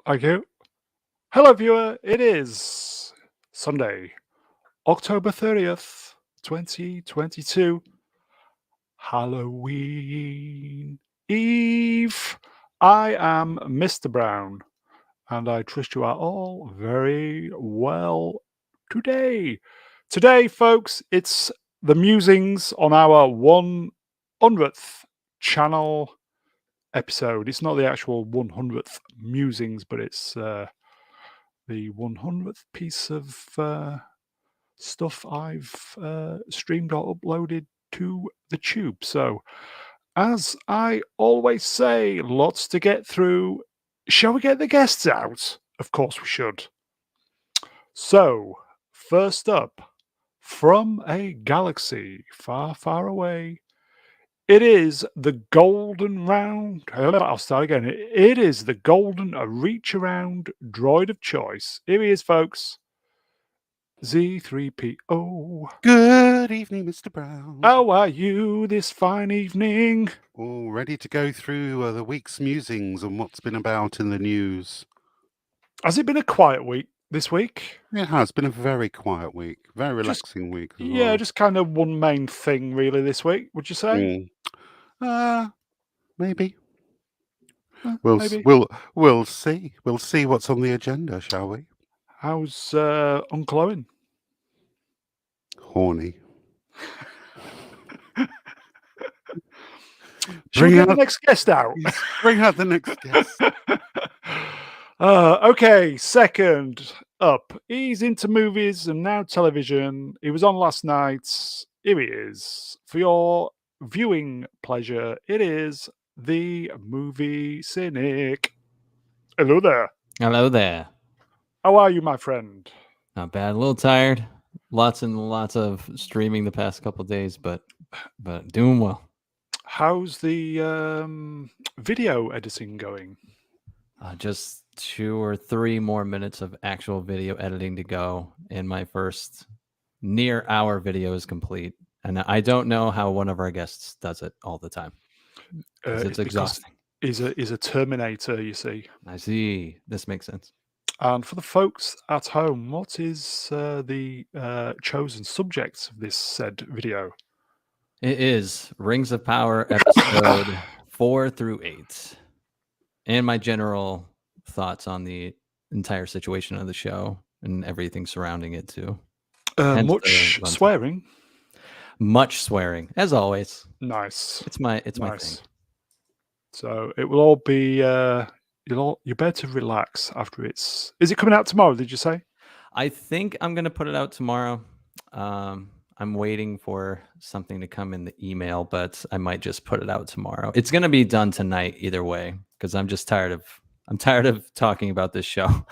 Thank you. Hello, viewer. It is Sunday, October 30th, 2022, Halloween Eve. I am Mr. Brown, and I trust you are all very well today. Today, folks, it's the Musings on our 100th channel episode. It's not the actual 100th Musings, but it's the 100th piece of stuff I've streamed or uploaded to the tube. So, as I always say, lots to get through. Shall we get the guests out? Of course we should. So, first up, from a galaxy far, far away, it is the golden round. I'll start again. It is the golden reach around droid of choice. Here he is, folks. Z3PO. Good evening, Mr. Brown. How are you this fine evening? All ready to go through the week's musings on what's been about in the news. Has it been a quiet week this week? It has been a very quiet week, very relaxing week as well. Yeah, just kind of one main thing really this week, would you say? Maybe. Maybe. We'll see. We'll see what's on the agenda, shall we? How's Uncle Owen? Horny. Shall we get the next guest out? Bring out the next guest. Okay, second up. He's into movies and now television. He was on last night. Here he is. For your viewing pleasure, it is the Movie Cynic. Hello there. Hello there. How are you, my friend? Not bad. A little tired. Lots and lots of streaming the past couple of days, but doing well. How's the video editing going? Just 2 or 3 more minutes of actual video editing to go, and my first near hour video is complete. And I don't know how one of our guests does it all the time. It's exhausting. He's a Terminator, you see. I see. This makes sense. And for the folks at home, what is the chosen subject of this said video? It is Rings of Power episode 4 through 8. And my general thoughts on the entire situation of the show and everything surrounding it too. Much swearing. Much swearing, as always. Nice. It's my thing. So it will all be you're better to relax after it's. Is it coming out tomorrow? Did you say? I think I'm gonna put it out tomorrow. I'm waiting for something to come in the email, but I might just put it out tomorrow. It's gonna be done tonight either way because I'm just tired of talking about this show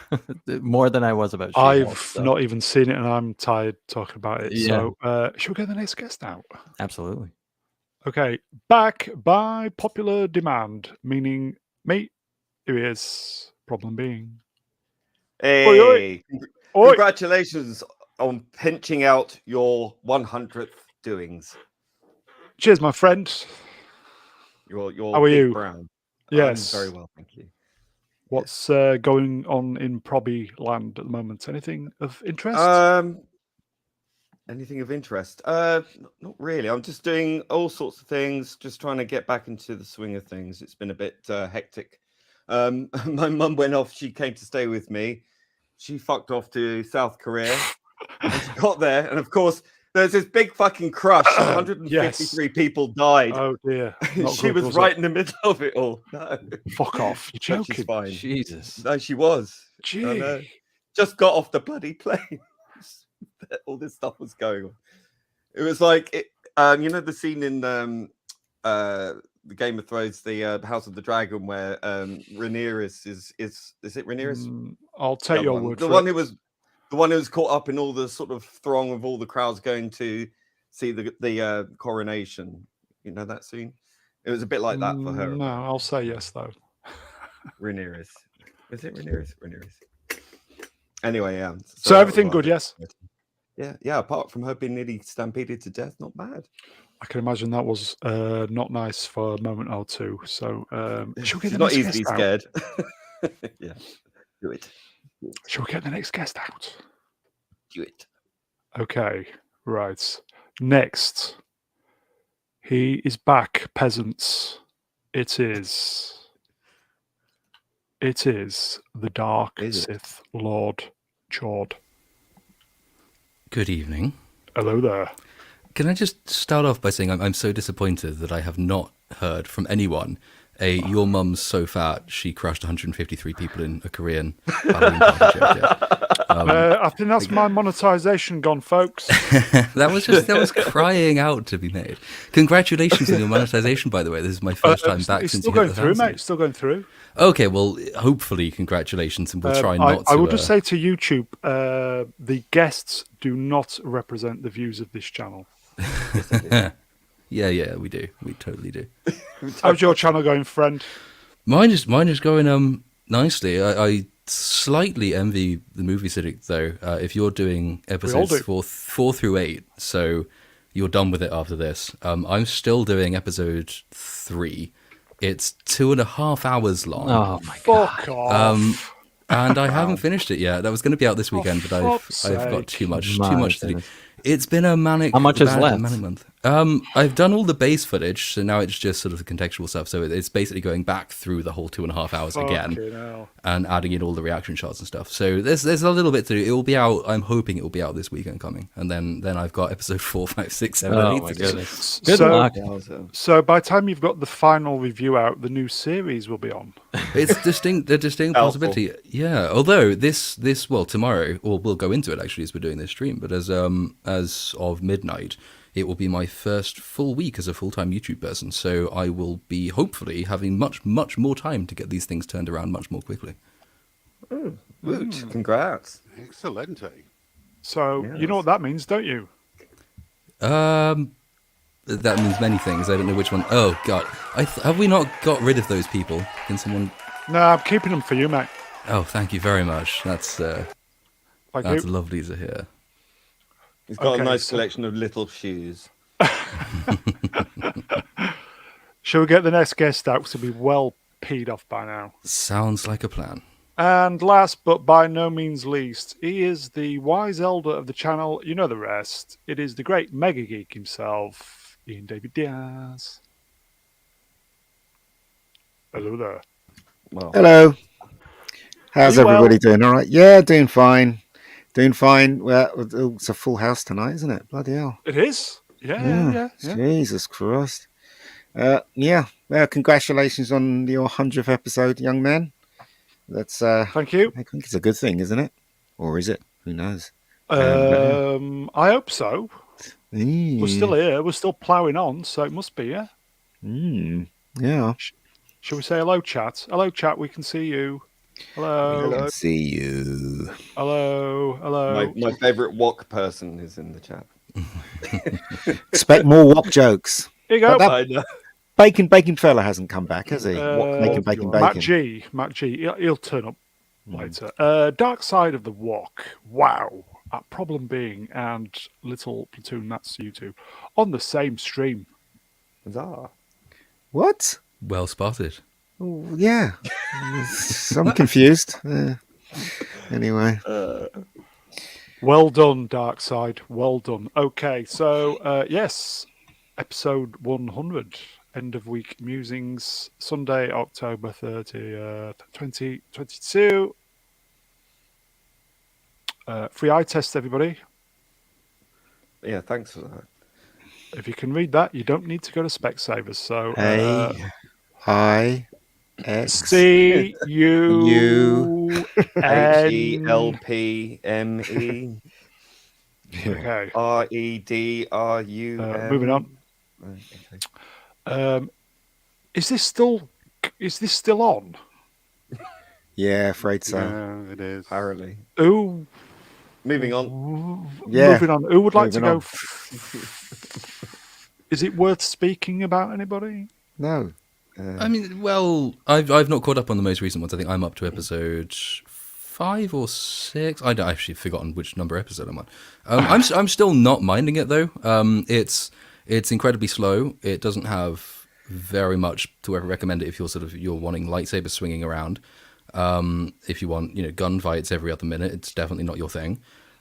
more than I was about. I've not even seen it, and I'm tired talking about it. Yeah. So, should we get the next guest out? Absolutely. Okay, back by popular demand, meaning me. Here he is. Problem being. Hey, Oi, oi. Congratulations on pinching out your 100th doings. Cheers, my friend. Your How are Big you? Brown. Yes. I'm very well, thank you. What's going on in Probby land at the moment? Anything of interest? Anything of interest? Not really. I'm just doing all sorts of things, just trying to get back into the swing of things. It's been a bit hectic. My mum went off. She came to stay with me. She fucked off to South Korea. And she got there, and of course, there's this big fucking crush. 153 people died. Oh dear. She was right in the middle of it all. No. Fuck off. You're joking. She's fine. Jesus. No, she was. Gee. I know. Just got off the bloody plane. All this stuff was going on. It was like, you know, the scene in the Game of Thrones, the House of the Dragon, where Rhaenyra is it Rhaenyra? I'll take your word the for one it. who was the one who was caught up in all the sort of throng of all the crowds going to see the coronation. You know that scene? It was a bit like that for her. No, I'll say yes though. Rhaenyra. Is it Rhaenyra? Rhaenyra. Anyway, yeah. So everything good, yes? Yeah. Apart from her being nearly stampeded to death, not bad. I can imagine that was not nice for a moment or two. So she's not easily scared. Yeah. Do it. Shall we get the next guest out? Do it. Okay, right. Next. He is back, peasants. It is the Dark Is it? Sith Lord Chord. Good evening. Hello there. Can I just start off by saying I'm so disappointed that I have not heard from anyone your mum's so fat she crushed 153 people in a Korean Halloween party joke yet. I think that's my monetization gone, folks. that was crying out to be made. Congratulations on your monetization, by the way. This is my first time back it's since still you hit going the through, 1,000. mate. It's still going through. Okay, well, hopefully, congratulations, and we'll try not to. I will just say to YouTube, the guests do not represent the views of this channel. Yeah, we do. We totally do. How's your channel going, friend? Mine is going nicely. I slightly envy the movie Civic though. If you're doing episodes 4 through 8, so you're done with it after this. I'm still doing episode 3. It's 2.5 hours long. Oh my god! Fuck off. And I haven't finished it yet. That was going to be out this weekend, but I've got too much to do. It's been a manic. How much is left? Manic month. I've done all the base footage, so now it's just sort of the contextual stuff. So it's basically going back through the whole 2.5 hours again, and adding in all the reaction shots and stuff. So there's a little bit to do. It will be out. I'm hoping it will be out this weekend coming, and then I've got episode 4, 5, 6, 7, Oh 8. my goodness! Good luck. So by the time you've got the final review out, the new series will be on. It's a distinct possibility. Yeah. Although this well tomorrow, or we'll go into it actually as we're doing this stream. But as of midnight, it will be my first full week as a full-time YouTube person. So I will be hopefully having much more time to get these things turned around much more quickly. Woot. Congrats. Excellent. So you know what that means, don't you? That means many things. I don't know which one. Oh God, have we not got rid of those people? Can someone? No, I'm keeping them for you, mate. Oh, thank you very much. That's Thank you. lovely to hear. He's got Okay, a nice so- collection of little shoes. Shall we get the next guest out? Because he'll be well peed off by now. Sounds like a plan. And last but by no means least, he is the wise elder of the channel. You know the rest. It is the great mega geek himself, Ian David Diaz. Hello there. Well, Hello. How's Doing well? everybody doing? All right. Yeah, doing fine. Doing fine. Well, it's a full house tonight, isn't it? Bloody hell. It is. Yeah. Jesus Christ. Yeah. Well, congratulations on your 100th episode, young man. That's Thank you. I think it's a good thing, isn't it? Or is it? Who knows? I hope so. We're still Mm. here. We're still ploughing on, so it must be, yeah. Yeah. Shall we say hello, chat? Hello, chat. We can see you. Hello. I can see you. Hello. my favourite wok person is in the chat. Expect more wok jokes. Here you go. But that I know. bacon fella hasn't come back, has he? Bacon. Matt G. He'll turn up later. Dark Side of the Wok. Wow. Problem Being and Little Platoon, that's you two, on the same stream. Bizarre. What? Well spotted. Oh, yeah. I'm confused. Anyway. Well done, Dark Side. Well done. Okay, so yes, episode 100, end of week musings, Sunday, October 30th, 2022. Free eye test, everybody. Yeah, thanks for that. If you can read that, you don't need to go to Specsavers. So A-I-X. C-U-N. HELPME Okay. REDRU. Moving on. Okay. Is this still on? Yeah, afraid so. Yeah, it is. Apparently. Who? Moving on. Yeah. Moving on. Who would like to Moving go? on. Is it worth speaking about anybody? No. I mean, well, I've not caught up on the most recent ones. I think I'm up to episode 5 or 6. I've actually forgotten which number episode I'm on. I'm still not minding it though. It's incredibly slow. It doesn't have very much to ever recommend it if you're wanting lightsabers swinging around. If you want, gunfights every other minute, it's definitely not your thing.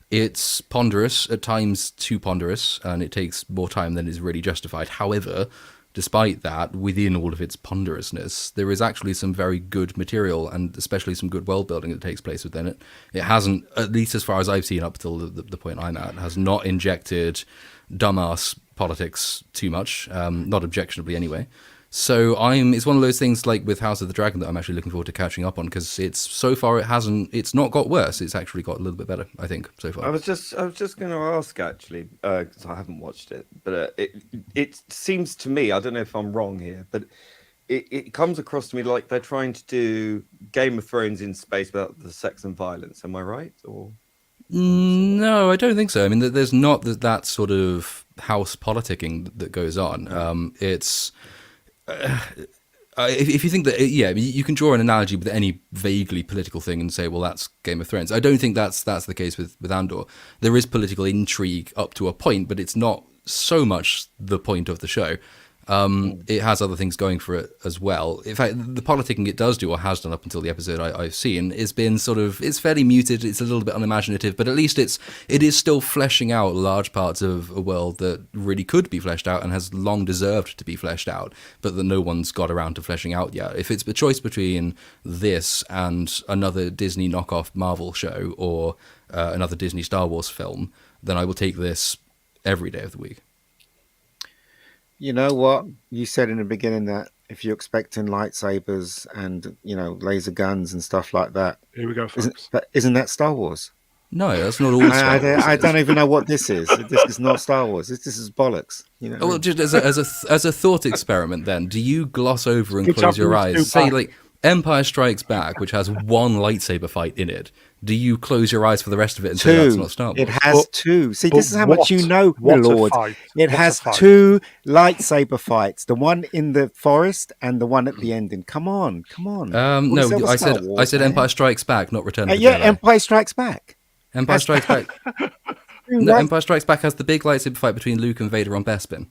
It's ponderous, at times too ponderous, and it takes more time than is really justified. However, despite that, within all of its ponderousness, there is actually some very good material, and especially some good world building that takes place within it. It hasn't, at least as far as I've seen up till the point I'm at, has not injected dumbass politics too much, not objectionably anyway. So it's one of those things like with House of the Dragon that I'm actually looking forward to catching up on, because it's not got worse. It's actually got a little bit better, I think, so far. I was just going to ask actually, because I haven't watched it, but it seems to me, I don't know if I'm wrong here, but it comes across to me like they're trying to do Game of Thrones in space without the sex and violence. Am I right? Or no, I don't think so. I mean, there's not that sort of house politicking that goes on. It's if you think that, you can draw an analogy with any vaguely political thing and say, well, that's Game of Thrones. I don't think that's the case with Andor. There is political intrigue up to a point, but it's not so much the point of the show. It has other things going for it as well. In fact, the politicking it does do, or has done up until the episode I've seen, has been it's fairly muted. It's a little bit unimaginative, but at least it is still fleshing out large parts of a world that really could be fleshed out and has long deserved to be fleshed out, but that no one's got around to fleshing out yet. If it's a choice between this and another Disney knockoff Marvel show or another Disney Star Wars film, then I will take this every day of the week. You know what? You said in the beginning that if you're expecting lightsabers and, laser guns and stuff like that. Here we go, folks. Isn't that Star Wars? No, that's not all Star Wars. I don't even know what this is. This is not Star Wars. This is bollocks. Well, just as a thought experiment then, do you gloss over and close your eyes? Say, like, Empire Strikes Back, which has one lightsaber fight in it. Do you close your eyes for the rest of it and say that's not Star Wars? It has two. See, this is how much you know, my lord. It has fight? Two lightsaber fights. The one in the forest and the one at the ending. Come on. No, I said Empire Strikes Back, not Return of the Jedi. Empire Strikes Back. Empire Strikes Back. No, Empire Strikes Back has the big lightsaber fight between Luke and Vader on Bespin.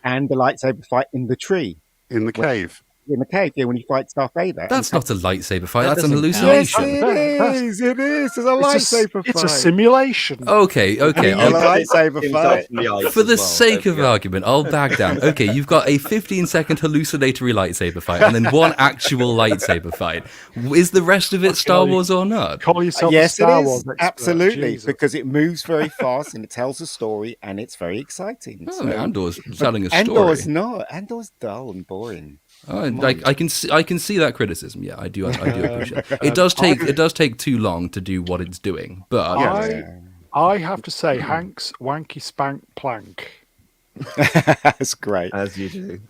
And the lightsaber fight in the tree. In the cave. In the cave, when you fight Darth Vader. That's not a lightsaber fight. That's an hallucination. Yes, it is. It's a lightsaber fight. It's a simulation. Okay. A lightsaber fight. For the sake of argument, I'll back down. Okay, you've got a 15-second hallucinatory lightsaber fight and then one actual lightsaber fight. Is the rest of it Star Wars or not? Call yourself yes, a Star it is. Wars expert. Absolutely, Jesus. because it moves very fast and it tells a story and it's very exciting. Andor's telling a story. Andor's not. Andor's dull and boring. I can see that criticism. Yeah, I do appreciate it. It does take too long to do what it's doing, but I have to say, Hank's wanky spank plank. That's great, as you do.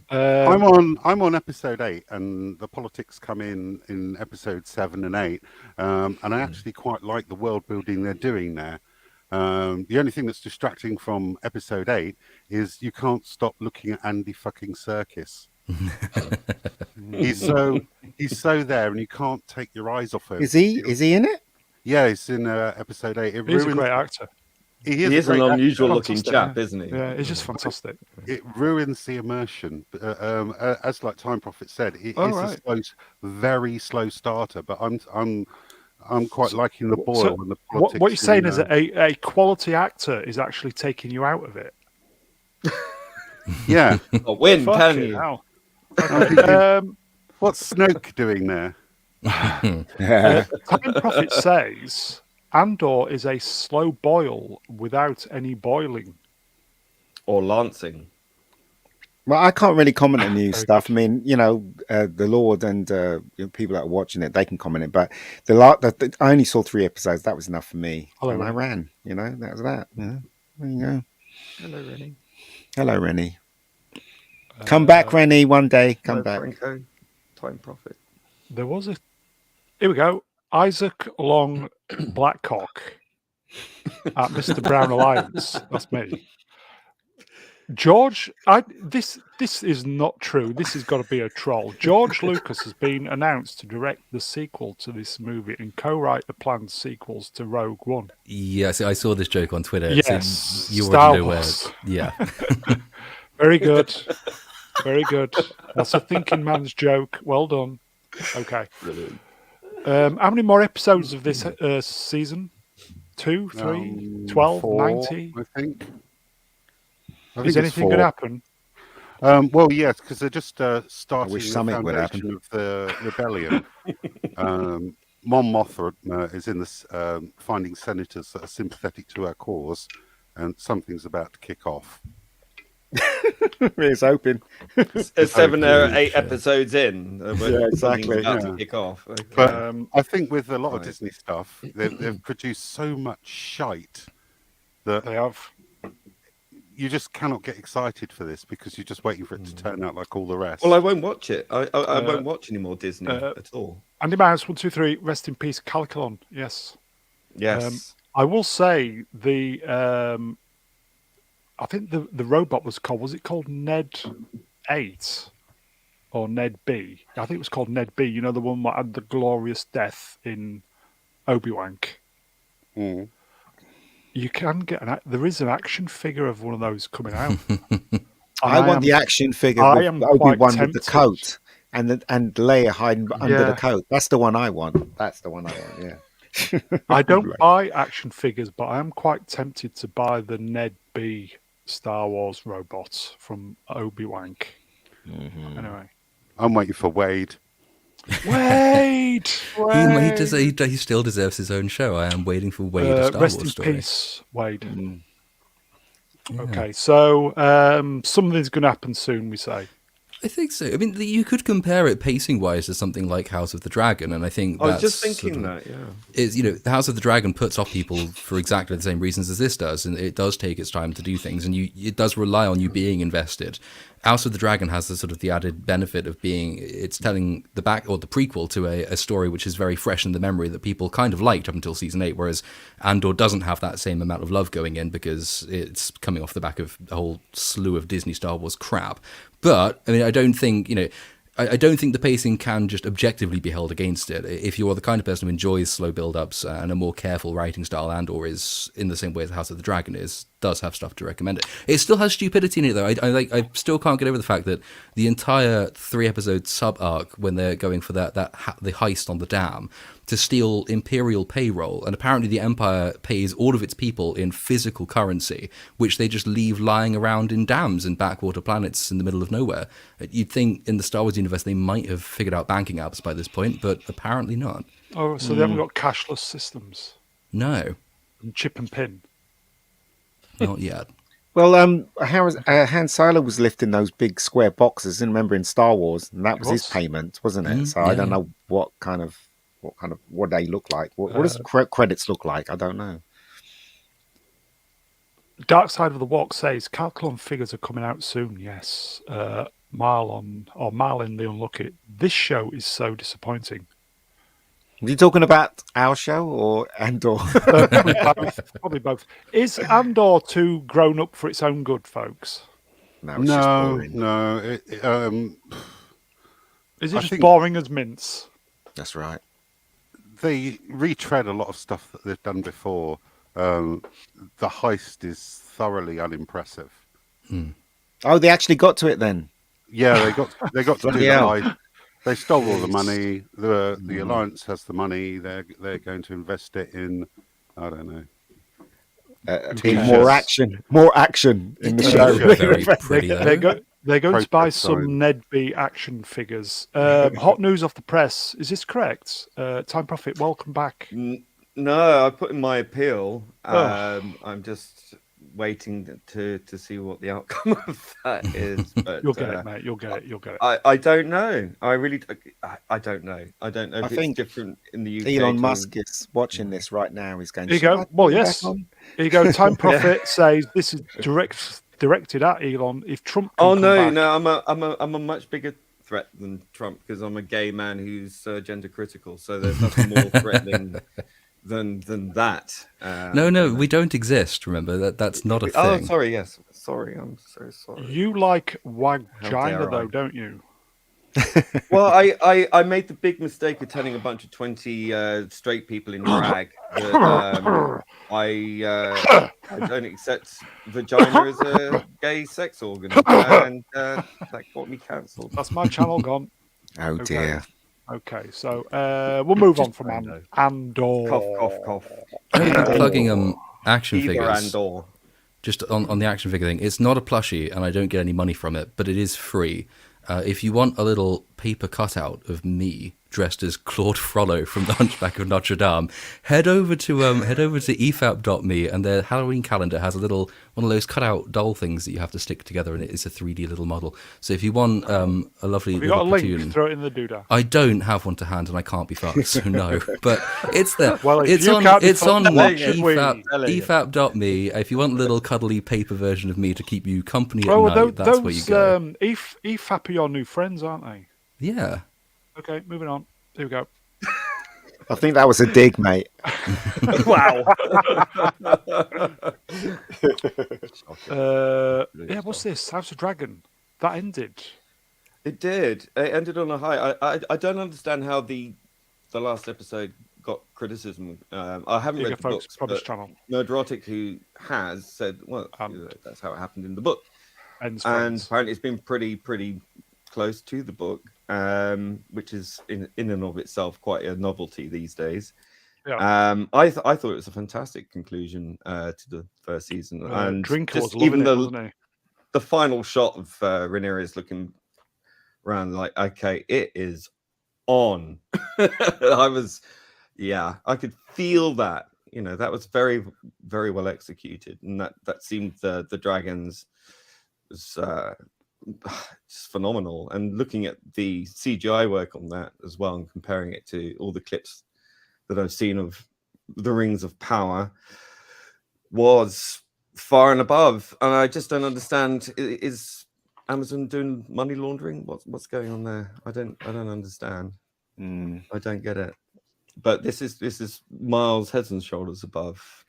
I'm on episode 8, and the politics come in episode 7 and 8, and I actually quite like the world building they're doing there. The only thing that's distracting from episode 8 is you can't stop looking at Andy fucking Serkis. he's so there, and you can't take your eyes off him. Is he in it? Yeah, he's in episode 8. He's a great actor. He is an unusual looking chap, isn't he? Yeah, he's just fantastic. It ruins the immersion. As like Time Prophet said, it is a very slow starter. But I'm quite liking the boil and the politics. What you're saying is that a quality actor is actually taking you out of it. Yeah. A win, can you? What's Snoke doing there? Time Prophet says Andor is a slow boil without any boiling. Or lancing. Well, I can't really comment on new stuff. I mean, the Lord and people that are watching it, they can comment it. But I only saw 3 episodes. That was enough for me. And I ran. That was that. There you go. Hello, Rennie. Come back, Rennie. One day, come back. Franco, Time Prophet. There was here we go. Isaac Long Blackcock at Mr. Brown Alliance. That's me. George, this is not true. This has got to be a troll. George Lucas has been announced to direct the sequel to this movie and co-write the planned sequels to Rogue One. Yes, I saw this joke on Twitter. Yes, you Star already know Wars. Yeah. Very good. Very good. That's a thinking man's joke. Well done. Okay. How many more episodes of this season? 2, 3, 12, 4, 90? I think. Is anything going to happen? Well, yes, because they're just starting the something would happen. foundation of the rebellion. Mon Mothma is in this finding senators that are sympathetic to our cause, and something's about to kick off. It's open. 7 or 8 episodes in. Yeah, exactly. About to kick off. Okay. But I think with a lot of Disney stuff, they've produced so much shite that They have. you just cannot get excited for this because you're just waiting for it to turn out like all the rest. Well, I won't watch it. I won't watch any more Disney at all. Andy Mouse, 1, 2, 3. Rest in peace, Calculon. Yes. Yes. I will say I think the robot was called Ned 8 or Ned B? I think it was called Ned B. You know, the one that had the glorious death in Obi-Wan. Mm. You can get there is an action figure of one of those coming out. I want the action figure with Obi-Wan with the coat and Leia hiding under the coat. That's the one I want. Yeah. I don't buy action figures, but I am quite tempted to buy the Ned B Star Wars robot from Obi-Wan. Mm-hmm. Anyway, I'm waiting for Wade. Wade! He still deserves his own show. I am waiting for Wade, a Star rest Wars in story. peace, Wade. Yeah. Okay, so something's going to happen soon, we say. I think so. I mean, you could compare it pacing-wise to something like House of the Dragon, and I think I was that's just thinking that, yeah. Is, the House of the Dragon puts off people for exactly the same reasons as this does, and it does take its time to do things, and it does rely on you being invested. House of the Dragon has the added benefit of it's telling the prequel to a story which is very fresh in the memory that people kind of liked up until season 8, whereas Andor doesn't have that same amount of love going in because it's coming off the back of a whole slew of Disney Star Wars crap. But I mean, I don't think the pacing can just objectively be held against it. If you're the kind of person who enjoys slow build-ups and a more careful writing style, Andor is, in the same way as House of the Dragon does have stuff to recommend it. It still has stupidity in it, though. I still can't get over the fact that the entire 3-episode sub-arc, when they're going for the heist on the dam, to steal Imperial payroll, and apparently the Empire pays all of its people in physical currency, which they just leave lying around in dams and backwater planets in the middle of nowhere. You'd think in the Star Wars universe they might have figured out banking apps by this point, but apparently not. Oh, so they haven't got cashless systems? No. And chip and pin? Not yet. Well, Han Solo was lifting those big square boxes, and remember in Star Wars, and that was his payment, wasn't it? So I don't know what they look like. What does credits look like? I don't know. Dark Side of the Walk says Calculon figures are coming out soon. Yes, Marlin the Unlucky. This show is so disappointing. Are you talking about our show or Andor? Probably both. Is Andor too grown up for its own good, folks? No. Is it just boring as mince? That's right. They retread a lot of stuff that they've done before. The heist is thoroughly unimpressive. Oh, they actually got to it then. Yeah, they got to do the heist. They stole all the money. The Alliance has the money. They're going to invest it in, I don't know, more action in the show. Very pretty, they're going to buy some Ned B action figures. Hot news off the press. Is this correct? Time Prophet, welcome back. No, I put in my appeal. I'm just waiting to see what the outcome of that is. But you'll get it, mate. You'll get it. I don't know. I really, I don't know. I don't know if it's different in the UK. Elon Musk is watching this right now. He's going. Here you go. Well, yes. Here you go. Time Prophet says this is directed at Elon. If Trump. I'm a much bigger threat than Trump because I'm a gay man who's gender critical. So there's nothing more threatening than that. No, we don't exist. Remember that's not a thing. Oh, sorry. Yes, sorry. I'm so sorry. You like Wagina though, don't you? Well, I made the big mistake of telling a bunch of 20 straight people in drag that I don't accept vagina as a gay sex organ, and that got me cancelled. That's my channel gone. Oh dear. Okay, so we'll move on from Andor. Andor. Cough, cough, cough. I'm going to be plugging action Either figures. Andor. Just on the action figure thing, it's not a plushie, and I don't get any money from it, but it is free. If you want a little paper cutout of me dressed as Claude Frollo from The Hunchback of Notre Dame, head over to efap.me, and their Halloween calendar has a little one of those cutout doll things that you have to stick together, and it is a 3D little model. So if you want a lovely Have you little got a link? cartoon, Throw it in the doodah. I don't have one to hand, and I can't be fucked, so no. But it's there. Well, if it's you on can't be it's fucked, on what should we? efap.me. If you want a little cuddly paper version of me to keep you company at Well, night, that's where you go. EFAP are your new friends, aren't they? Yeah. Okay, moving on. Here we go. I think that was a dig, mate. Wow. Yeah, what's this? House of Dragon. That ended. It did. It ended on a high. I don't understand how the last episode got criticism. I haven't read the Folks, books, Promise but Channel. Nerdrotic, who has said, well, that's how it happened in the book. Ends And friends. apparently it's been pretty close to the book, which is in and of itself quite a novelty these days. Yeah. I thought it was a fantastic conclusion to the first season, and Drinker was just loving even it, wasn't he? the final shot of Rhaenyra looking around like, okay, it is on. I could feel that. You know, that was very, very well executed, and that seemed the dragons was just phenomenal. And looking at the CGI work on that as well, and comparing it to all the clips that I've seen of the Rings of Power, was far and above. And I just don't understand. Is Amazon doing money laundering? What's going on there? I don't understand. I don't get it. But this is miles, heads and shoulders above.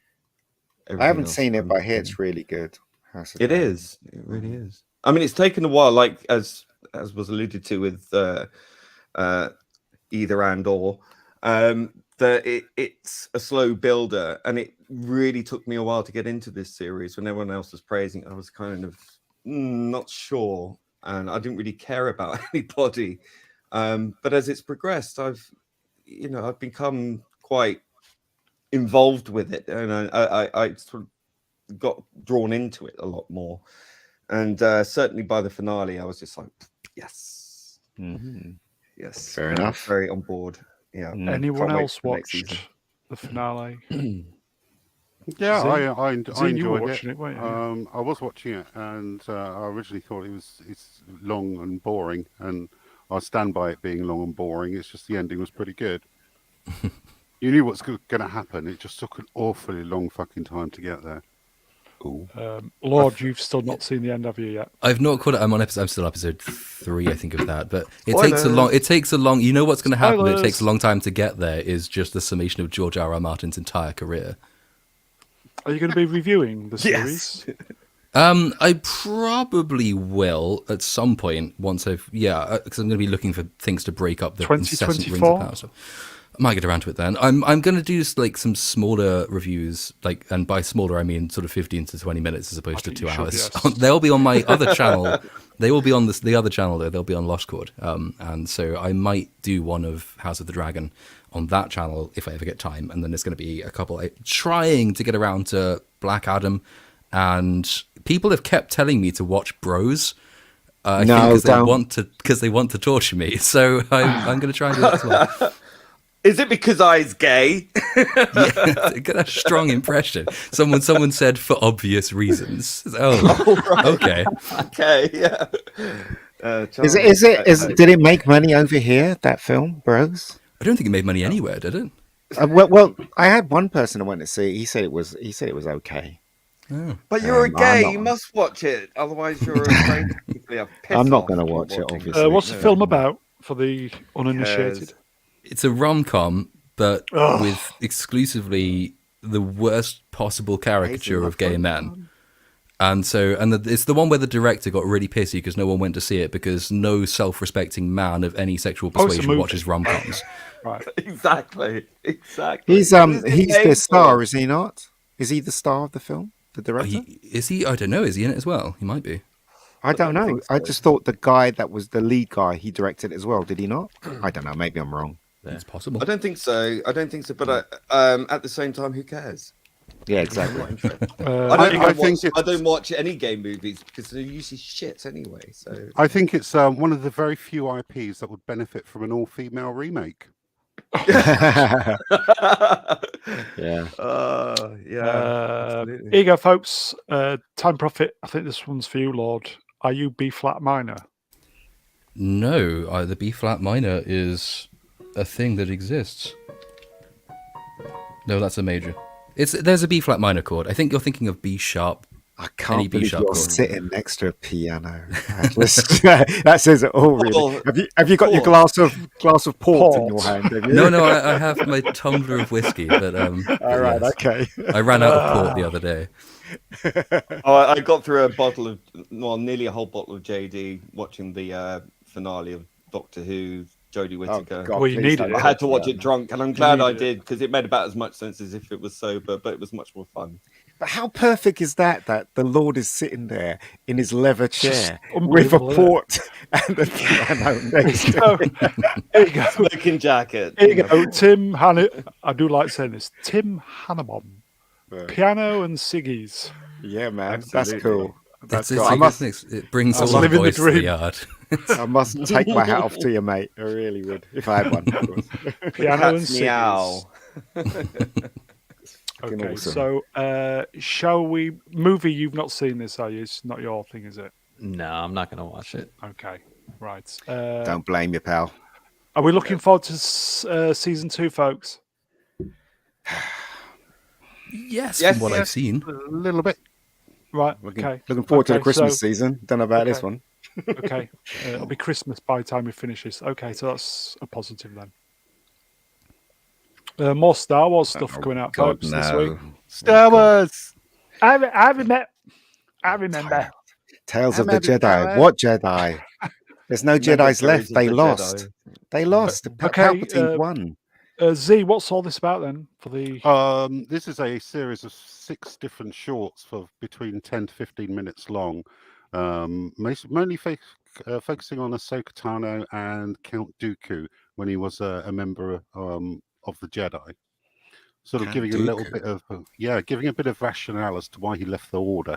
I haven't seen it, but I hear it's really good. It is. It really is. I mean, it's taken a while, like as was alluded to with either Andor. It's a slow builder, and it really took me a while to get into this series. When everyone else was praising, I was kind of not sure, and I didn't really care about anybody. But as it's progressed, I've become quite involved with it, and I sort of got drawn into it a lot more. And certainly by the finale, I was just like, yes, yes, fair enough, very on board. Yeah. Anyone else watched the finale? Yeah, I enjoyed it. Weren't you? I was watching it, and I originally thought it's long and boring, and I stand by it being long and boring. It's just the ending was pretty good. You knew what's going to happen. It just took an awfully long fucking time to get there. Lord, you've still not seen the end, have you yet? I've not caught it. I'm still episode 3, I think, of that. But it takes a long. You know what's going to happen? It takes a long time to get there. Is just the summation of George R.R. Martin's entire career. Are you going to be reviewing the series? I probably will at some point once because I'm going to be looking for things to break up the incessant Rings of Power stuff. I might get around to it then. I'm going to do like some smaller reviews, and by smaller I mean sort of 15 to 20 minutes as opposed to 2 hours. Yes. They'll be on my other channel. They will be on the other channel though. They'll be on Lost Chord. And so I might do one of House of the Dragon on that channel if I ever get time. And then there's going to be a couple trying to get around to Black Adam, and people have kept telling me to watch Bros. Because they want to torture me. So I'm going to try and do that as well. Is it because I's gay? Yeah, get a strong impression. Someone said for obvious reasons. Right. Okay. Okay, yeah. Did it make money over here, that film, Bros? I don't think it made money anywhere, did it? Well, I had one person I went to see. He said it was okay. Oh. But you're a gay. You must watch it. Otherwise, you're afraid I'm not going to watch it, obviously. What's the film about for the uninitiated? It's a rom-com, but with exclusively the worst possible caricature of gay men. And it's the one where the director got really pissy because no one went to see it because no self-respecting man of any sexual persuasion watches rom-coms. Right. Exactly. He's the star, is he not? Is he the star of the film? The director? Is he? I don't know. Is he in it as well? He might be. I don't know. think I so. just thought the guy that was the lead guy, he directed it as well. Did he not? I don't know. Maybe I'm wrong. It's possible. I don't think so. But at the same time, who cares? Yeah, I'm exactly. not interested. Uh, I don't watch any game movies because they're usually shit anyway. So I think it's one of the very few IPs that would benefit from an all-female remake. Yeah. yeah. Here you go, folks. Time Profit. I think this one's for you, Lord. Are you B flat minor? No, the B flat minor is a thing that exists. No, that's a major. There's a B flat minor chord. I think you're thinking of B sharp. I can't believe B-sharp you're chord. sitting next to a piano. That says it all, really. Well, have you got your glass of port in your hand? Have you? No, I have my tumbler of whiskey, but all right, yes. okay. I ran out of port the other day. I got through nearly a whole bottle of JD watching the finale of Doctor Who. Jodie Whittaker. God, Well, you please needed don't it. I had to watch that. it drunk, and I'm glad I needed it. did because it made about as much sense as if it was sober, but it was much more fun. But how perfect is that the Lord is sitting there in his leather chair with a unbelievable, isn't it? port and a piano next to So, him? here you go. Smoking jacket. Here you go. Tim I do like saying this. Tim Hannibal. Piano and Siggy's. Yeah, man, Absolutely. that's cool. That's It's cool. it brings I was all the living the boys to the dream. yard. I must take my hat off to you, mate. I really would if I had one. Of course. Piano and Cat's Siggy's. meow. Okay, awesome. so shall we? Movie, you've not seen this, are you? It's not your thing, is it? No, I'm not going to watch it. Okay, right. Don't blame you, pal. Are we looking forward to season 2, folks? Yes, Yes, from what yes. I've seen. A little bit. Right. Looking Okay. forward to the Okay, Christmas so- season. Don't know about this okay. one. Okay. It'll be Christmas by the time we finish this. Okay, so that's a positive then. More Star Wars stuff coming out, God, folks, this week. Star Wars. I remember. Tales of I'm the Eddie Jedi. Power. What Jedi? There's no Jedi's left. They lost. They lost. Okay, Palpatine won. Z, what's all this about then? For the This is a series of 6 different shorts for between 10 to 15 minutes long, mainly focusing on Ahsoka Tano and Count Dooku when he was a member of the Jedi. Sort of Count giving a little Dooku. bit of giving a bit of rationale as to why he left the Order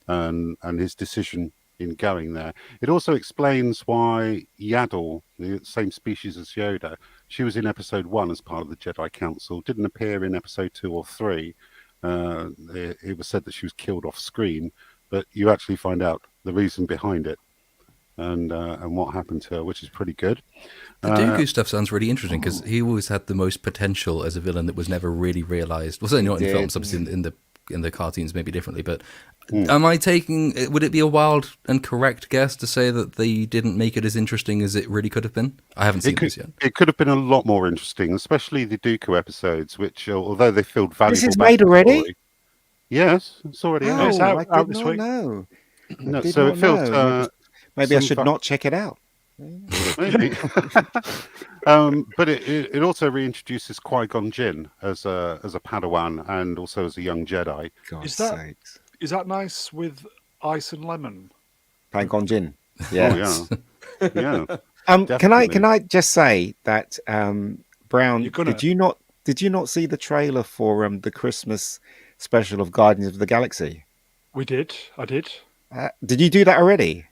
and his decision in going there. It also explains why Yaddle, the same species as Yoda, she was in episode 1 as part of the Jedi Council, didn't appear in episode 2 or 3. It was said that she was killed off screen, but you actually find out the reason behind it and what happened to her, which is pretty good. The Dooku stuff sounds really interesting because he always had the most potential as a villain that was never really realized. Well, certainly not in films, obviously in the cartoons maybe differently, but am I would it be a wild and correct guess to say that they didn't make it as interesting as it really could have been? I haven't seen this yet. It could have been a lot more interesting, especially the Dooku episodes, which, although they filled valuable... This is made already? backstory- Yes, it's already out. it's out I this did week. not know. No, did so not it filled... know. Maybe I some should not check it out. Maybe. But it also reintroduces Qui-Gon Jinn as a Padawan and also as a young Jedi. God's Is that- sakes. Is that nice with ice and lemon? Thank on gin. Yeah. Oh, yeah. Yeah. Can definitely. I just say that Brown, You're gonna- did you not see the trailer for the Christmas special of Guardians of the Galaxy? We did. I did. Did you do that already?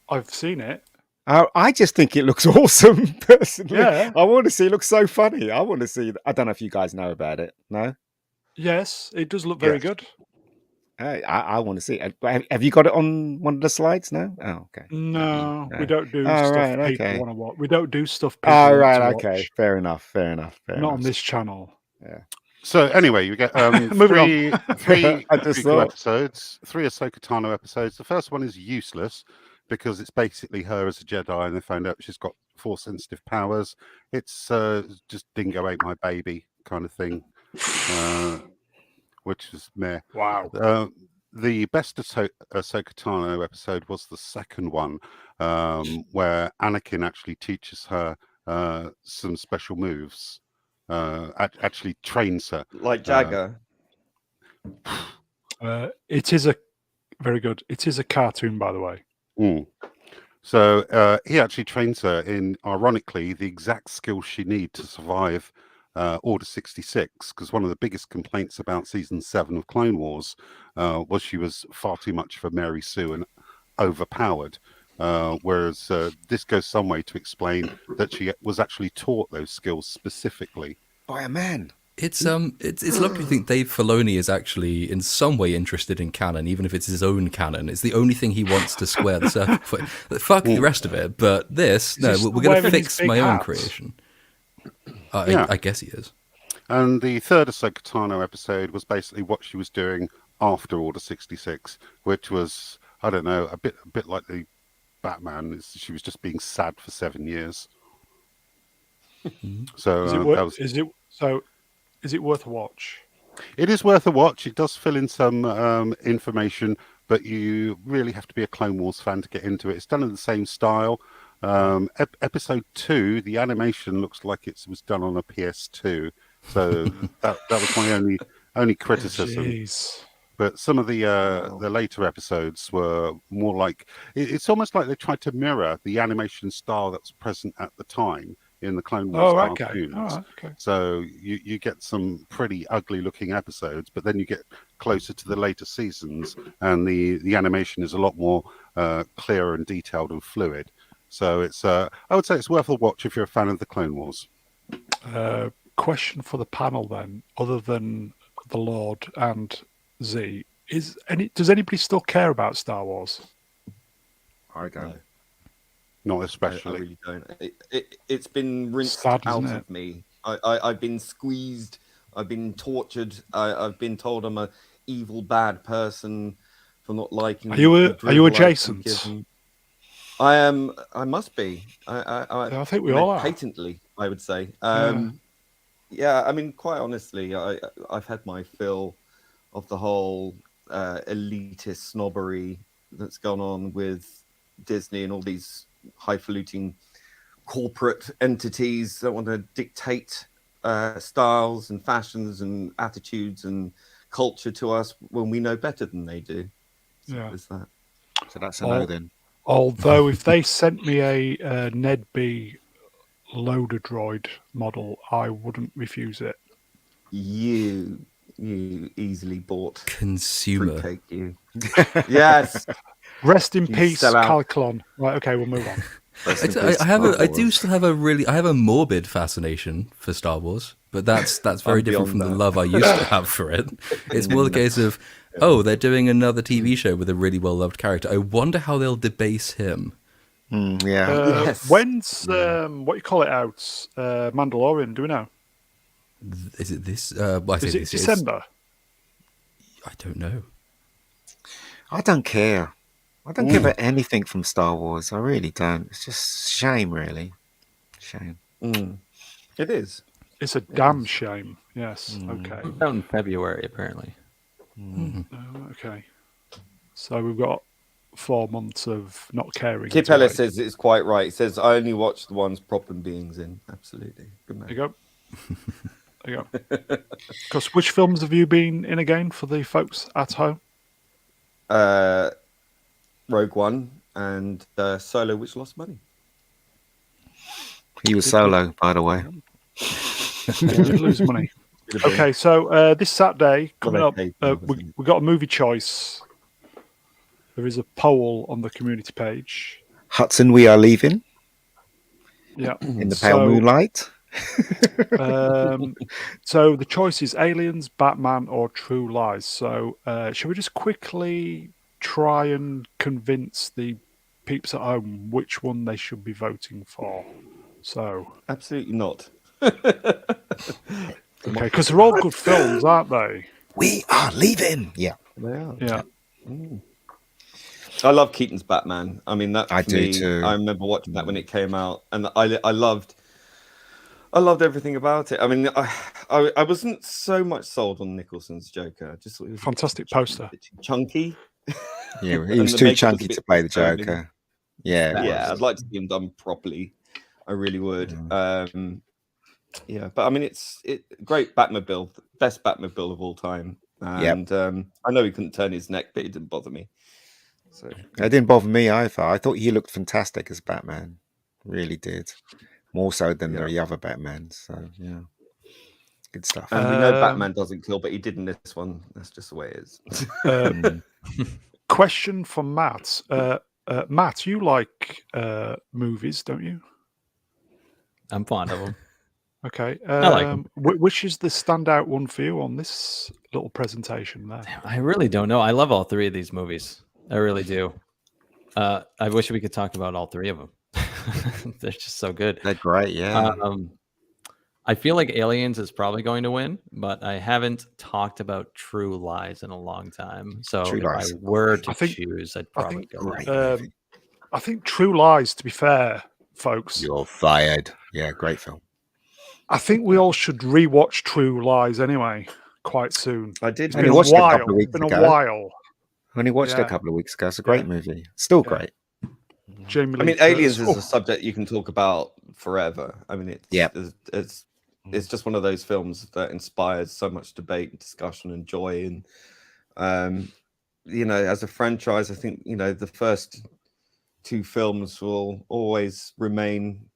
I've seen it. I just think it looks awesome, personally. Yeah. I want to see. It looks so funny. I want to see. I don't know if you guys know about it. No. Yes, it does look very Yes. good. I want to see it. Have you got it on one of the slides? No. Oh, okay. No, No. we don't do Oh, stuff right, people okay. want to watch. We don't do stuff people Oh, want right. to Okay. watch. Fair enough. Not on this channel. So anyway, you get Moving three I just Dooku thought. episodes, 3 Ahsoka Tano episodes. The first one is useless because it's basically her as a Jedi, and they found out she's got Force-sensitive powers. It's just Dingo ate my baby kind of thing, which is meh. Wow. The best Ahsoka Tano episode was the second one, where Anakin actually teaches her some special moves. Actually trains her. Like Jagger. It is a Very good. It is a cartoon, by the way. So he actually trains her in, ironically, the exact skills she needs to survive Order 66, because one of the biggest complaints about season 7 of Clone Wars was she was far too much for Mary Sue and overpowered. Whereas this goes some way to explain that she was actually taught those skills specifically by a man. It's lucky to think Dave Filoni is actually in some way interested in canon, even if it's his own canon. It's the only thing he wants to square the circle. Fuck the rest of it, but this, no, we're going to fix my own creation. I guess he is. And the third Ahsoka Tano episode was basically what she was doing after Order 66, which was, I don't know, a bit like the Batman. She was just being sad for 7 years. So is it worth a watch? It is worth a watch. It does fill in some information, but you really have to be a Clone Wars fan to get into it. It's done in the same style. Episode 2, the animation looks like it was done on a PS2, so that was my only criticism. Jeez. But some of the later episodes were more like, it's almost like they tried to mirror the animation style that was present at the time in the Clone Wars cartoons. Okay. So you get some pretty ugly looking episodes, but then you get closer to the later seasons and the animation is a lot more clear and detailed and fluid. So it's I would say it's worth a watch if you're a fan of the Clone Wars. Question for the panel then, other than the Lord and Z, does anybody still care about Star Wars? I don't. Not especially. I really don't. It's been rinsed Sad, out isn't it? of me. I've been squeezed. I've been tortured. I've been told I'm a evil, bad person for not liking. Are you adjacent? I am. I must be. I think we all are. Patently, I would say. Yeah. I mean, quite honestly, I've had my fill of the whole elitist snobbery that's gone on with Disney and all these highfalutin corporate entities that want to dictate styles and fashions and attitudes and culture to us when we know better than they do. Yeah. So that's a no then. Although if they sent me a Ned B loader droid model, I wouldn't refuse it. You easily bought consumer. Fruitcake, you. Yes. Rest in peace, Calclon. Right, okay, we'll move on. I do still have a morbid fascination for Star Wars, but that's very different from the love I used to have for it. It's more the case of, they're doing another TV show with a really well-loved character. I wonder how they'll debase him. Yes. When's what you call it out? Mandalorian, do we know? Is it this? Is it December? I don't know. I don't care. I don't give it anything from Star Wars. I really don't. It's just shame, really. Shame. It is. It's a damn shame. Yes. Okay. Out in February, apparently. Okay. So we've got 4 months of not caring. Kip Ellis says it's quite right. He says, I only watch the ones propping beings in. Absolutely. Good man. There you go. There you go. Because which films have you been in again for the folks at home? Rogue One and Solo, which lost money. He was Solo, by the way. Lose money. Okay, so this Saturday coming up, we got a movie choice. There is a poll on the community page. Hudson, we are leaving. Yeah, in the pale moonlight. So the choice is Aliens, Batman, or True Lies. So shall we just quickly try and convince the peeps at home which one they should be voting for? So absolutely not. Okay, because they're all good films, aren't they? We are leaving. Yeah, they are. Yeah. I love Keaton's Batman. I mean, that I do too. I remember watching that when it came out, and I loved everything about it. I mean, I wasn't so much sold on Nicholson's Joker. I just thought it was fantastic poster, chunky. Yeah, he was too chunky to play the Joker. Yeah, I'd like to see him done properly. I really would. Yeah, but I mean, it's great Batmobile, best Batmobile of all time. And I know he couldn't turn his neck, but it didn't bother me. So It didn't bother me either. I thought he looked fantastic as Batman. Really did. More so than the other Batmans. So, yeah. Good stuff. And we know Batman doesn't kill, but he did in this one. That's just the way it is. Question for Matt. Matt, you like movies, don't you? I'm fond of them. Okay. I like 'em. Which is the standout one for you on this little presentation there? I really don't know. I love all three of these movies. I really do. I wish we could talk about all three of them. They're just so good. They're great, yeah. I feel like Aliens is probably going to win, but I haven't talked about True Lies in a long time. So True if Lies. I were to choose, I'd probably go great. that. I think True Lies, to be fair, folks. You're fired. Yeah, great film. I think we all should rewatch True Lies anyway, quite soon. I did. It's I been watched a it a while. couple of weeks Been a ago. while. I only watched it a couple of weeks ago. It's a great movie. Still great. Jamie I Lee mean, Aliens Curtis. is a subject you can talk about forever. I mean, it's just one of those films that inspires so much debate and discussion and joy. And as a franchise, I think the first two films will always remain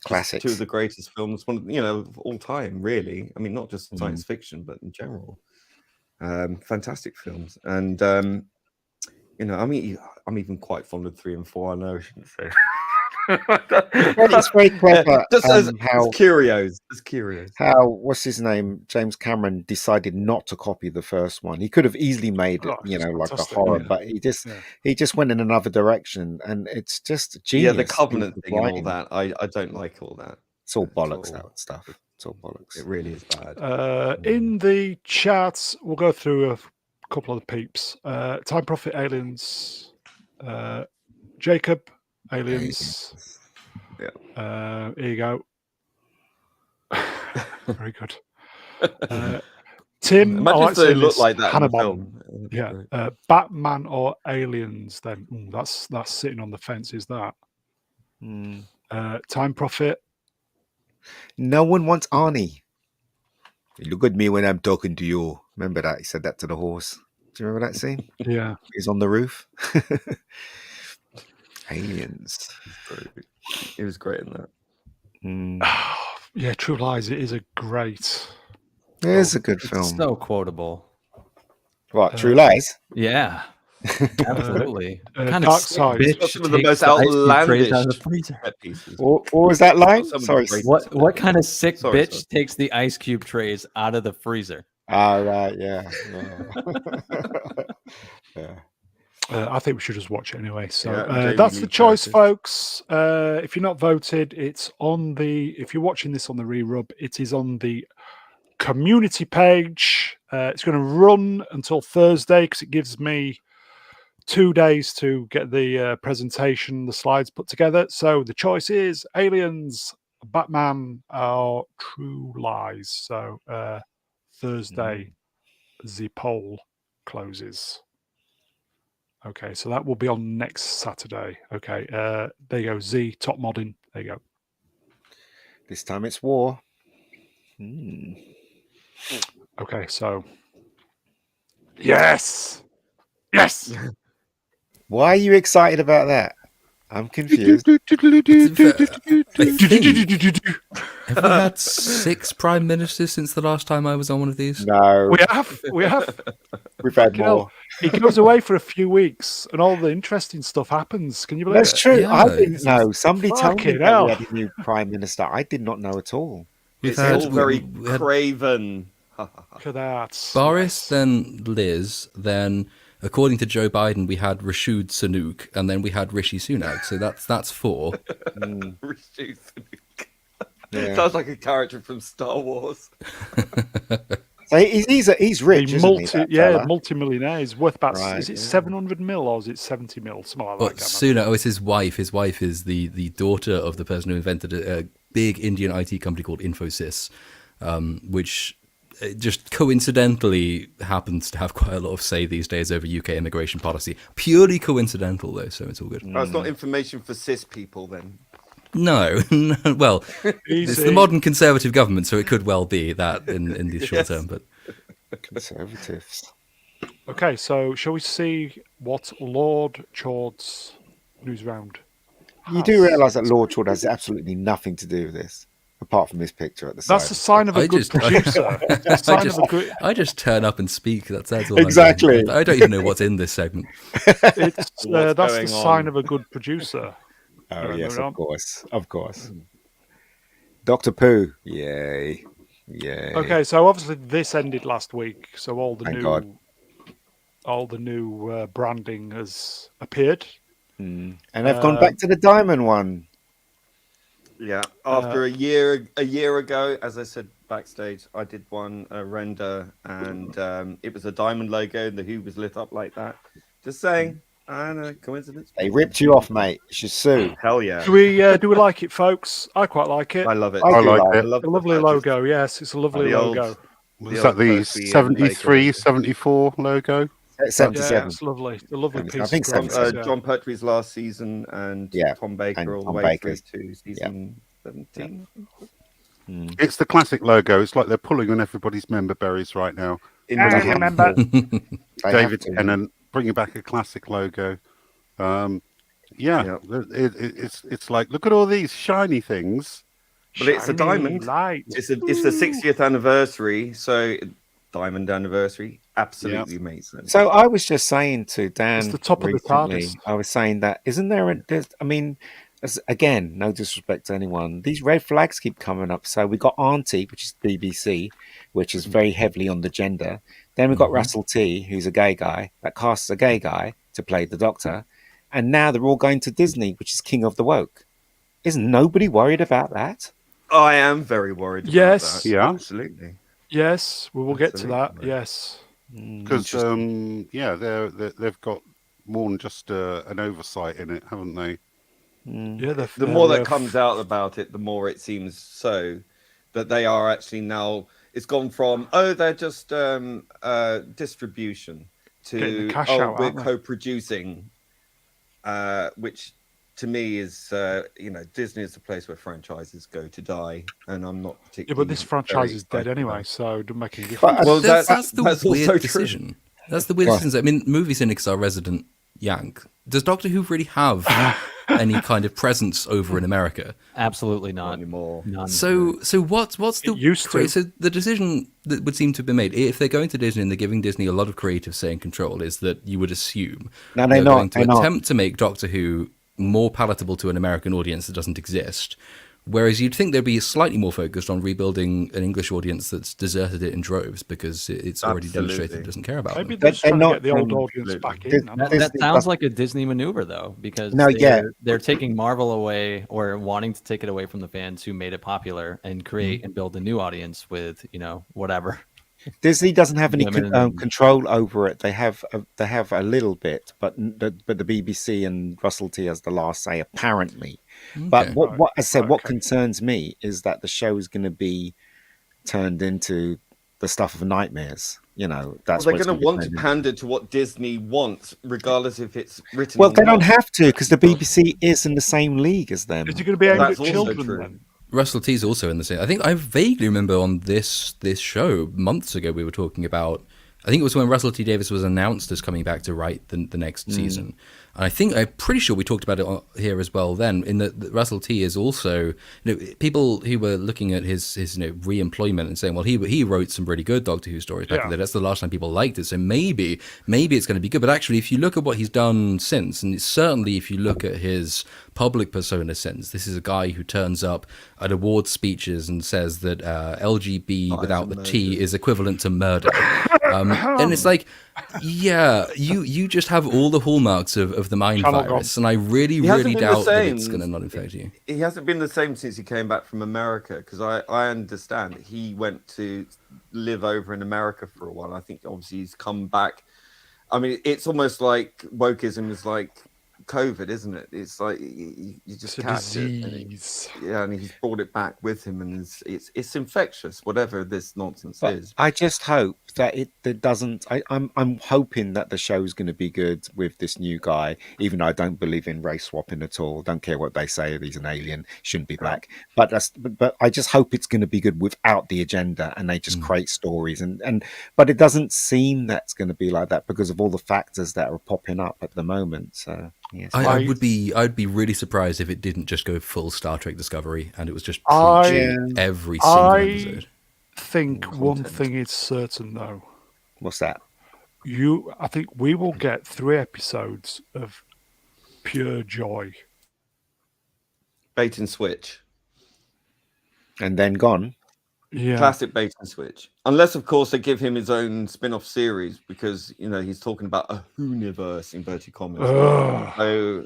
classics. Two of the greatest films, of all time. Really, I mean, not just science fiction, but in general, fantastic films. And I'm even quite fond of 3 and 4. I know I shouldn't say. It's very clever. Just as how curios. How what's his name? James Cameron decided not to copy the first one. He could have easily made it, like a horror, but he just went in another direction, and it's just genius. Yeah, the Covenant thing and all that. I don't like all that. It's all bollocks. That stuff. It's all bollocks. It really is bad. In the chats, we'll go through a couple of the peeps. Time Prophet Aliens. Jacob Aliens. Yeah. Here you go. Very good. Tim, imagine if they look like that in the Hannibal. film. Yeah. Batman or Aliens, then. That's sitting on the fence, is that? Time Prophet. No one wants Arnie. You look at me when I'm talking to you. Remember that? He said that to the horse. Do you remember that scene? Yeah. He's on the roof. Aliens. He was great in that. Yeah, True Lies. It is a great. It is a good film. It's so quotable. What? True Lies? Yeah. Absolutely. Dark Side. Some of the most outlandish pieces. What was that line? Sorry. What kind of sick bitch takes the ice cube trays out of the freezer? Right, yeah. I think we should just watch it anyway. So Yeah, that's the choice, folks. If you're not voted, it's on the. If you're watching this on the Rerub, it is on the community page. It's going to run until Thursday because it gives me 2 days to get the presentation, the slides put together. So the choice is Aliens, Batman, or True Lies. So Thursday, the poll closes. Okay, so that will be on next Saturday. Okay, there you go. Z, top modding. There you go. This time it's war. Okay, so yes. Why are you excited about that? I'm confused. Have we had 6 prime ministers since the last time I was on one of these? No. We have. We've had more. He goes away for a few weeks and all the interesting stuff happens. Can you believe That's it? true. Yeah, I didn't know. Somebody told me Fucking that hell. we had a new prime minister. I did not know at all. It's all very craven. Look at that. Boris, then Liz, then according to Joe Biden, we had Rashid Sunak, and then we had Rishi Sunak. So that's 4. Rishi Sunak. Yeah. Sounds like a character from Star Wars. So he's rich, isn't he? That fella? Multi-millionaire. He's worth about, Right, is it 700 mil or is it 70 mil? Something like But that. Sunak, it's his wife. His wife is the daughter of the person who invented a big Indian IT company called Infosys, which just coincidentally happens to have quite a lot of say these days over UK immigration policy. Purely coincidental, though, so it's all good. Oh, it's not information for cis people, then. No, well, it's the modern conservative government, so it could well be that in the short term. But Conservatives. Okay, so shall we see what Lord Chord's news round You do has? realise that Lord Chord has absolutely nothing to do with this, apart from this picture at the That's side. a sign of a good producer. A sign of a good. I just turn up and speak. That's all. Exactly. I'm doing. I don't even know what's in this segment. It's What's that's the going sign on? of a good producer. Oh yes, moving on. of course. Doctor Pooh, yay. Okay, so obviously this ended last week, so all the Thank God. new branding has appeared. And they've gone back to the diamond one. Yeah, after a year ago, as I said backstage, I did one render, and it was a diamond logo, and the Who was lit up like that. Just saying, I don't know, coincidence. They ripped you off, mate. You should sue. Hell yeah! Do we like it, folks? I quite like it. I love it. I I do like like it. I love A lovely the patches. logo. Yes, it's a lovely The old- logo. Was that old the Percy and Baker 73, logo. 74 logo? Yeah, 77. it's lovely. The lovely I piece think of so. graphics. Yeah. John Pertwee's last season, and Yeah, Tom Baker and all the Tom way Baker's. through to season 17. It's the classic logo. It's like they're pulling on everybody's member berries right now. In the remember. David Tennant bringing back a classic logo. Yeah. It's like, look at all these shiny things. But it's a Shiny diamond. light. It's the 60th anniversary, so diamond anniversary absolutely makes sense. So I was just saying to Dan It's the top of the recently, TARDIS. I was saying that isn't there I mean, again, no disrespect to anyone, these red flags keep coming up. So we got Auntie, which is BBC, which is very heavily on the gender. Then we got Russell T, who's a gay guy that casts a gay guy to play the Doctor, and now they're all going to Disney, which is King of the Woke. Isn't nobody worried about that? I am very worried about Yes. that. Yeah. Absolutely. Yes, we will get to that. Absolutely. Yes. Because, they've got more than just an oversight in it, haven't they? Yeah. The more that comes out about it, the more it seems so that they are actually now. It's gone from they're just distribution Getting to the cash we're out, aren't they? co-producing, which to me is Disney is the place where franchises go to die, and I'm not Yeah, particularly. but this franchise is dead excited anyway, about it. so it doesn't make any difference. But, Well, that's the that's also weird true. decision. That's the weird decision. I mean, movie cynics are resident yank. Does Doctor Who really have any kind of presence over in America? Absolutely Not not. anymore. None. So what's the used to. So the decision that would seem to have been made, if they're going to Disney and they're giving Disney a lot of creative say and control, is that you would assume No, they're they're not. going to They're not. attempt to make Doctor Who more palatable to an American audience that doesn't exist. Whereas you'd think they'd be slightly more focused on rebuilding an English audience that's deserted it in droves because it's already demonstrated it doesn't care about Maybe them. they're just They're trying to not, get the old audience back in. I don't know. That sounds like a Disney maneuver, though, because No, they're taking Marvel away or wanting to take it away from the fans who made it popular and create and build a new audience with, whatever. Disney doesn't have any Women and- control over it. They have a little bit, but the BBC and Russell T has the last say, apparently. But Okay. what I said, what Okay. concerns me is that the show is going to be turned into the stuff of nightmares. That's Well, what they're it's going to gonna be want to turned into. pander to what Disney wants, regardless if it's written. Well, or they don't not. have to because the BBC is in the same league as them. Is it going to be aimed That's at also children true. then? Russell T's also in the same. I think I vaguely remember on this show months ago we were talking about. I think it was when Russell T Davies was announced as coming back to write the next season. And I'm pretty sure we talked about it here as well then, in that Russell T is also, people who were looking at his re-employment and saying, well, he wrote some really good Doctor Who stories back in the day. That's the last time people liked it. So maybe it's going to be good. But actually, if you look at what he's done since, and certainly if you look at his public persona since, this is a guy who turns up at award speeches and says that LGB without the T is equivalent to murder. And it's like, yeah, you just have all the hallmarks of the mind Channel virus, and I really hasn't been the doubt that same. it's going to not infect you. He hasn't been the same since he came back from America, because I understand that he went to live over in America for a while. I think obviously he's come back. I mean, it's almost like wokeism is like COVID, isn't it? It's like you just It's a catch it. disease. And he's brought it back with him, and it's infectious, whatever this nonsense But is. I just hope that it doesn't. I'm hoping that the show's going to be good with this new guy, even though I don't believe in race swapping at all. Don't care what they say. He's an alien, shouldn't be black. But but I just hope it's going to be good without the agenda, and they just create stories. But it doesn't seem that's going to be like that because of all the factors that are popping up at the moment. So yes, I'd be really surprised if it didn't just go full Star Trek Discovery and it was just I- preaching every single episode. I think one thing is certain though. what's that? I think we will get 3 episodes of pure joy. Bait and switch. And then gone. Yeah. Classic bait and switch. Unless, of course, they give him his own spin-off series because, he's talking about a Hooniverse, inverted commas. Ugh. So,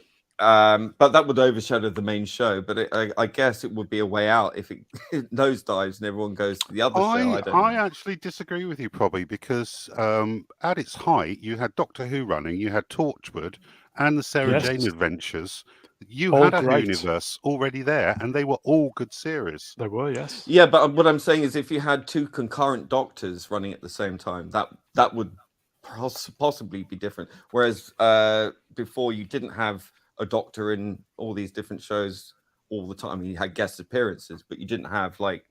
but that would overshadow the main show. But I guess it would be a way out if it nosedives and everyone goes to the other show. I don't know. I actually disagree with you, probably, because at its height, you had Doctor Who running, you had Torchwood, and the Sarah Yes. Jane Adventures. You All had a great. universe already there, and they were all good series. They were, yes. Yeah, but what I'm saying is if you had 2 concurrent Doctors running at the same time, that would possibly be different. Whereas before, you didn't have a Doctor in all these different shows all the time. You had guest appearances, but you didn't have like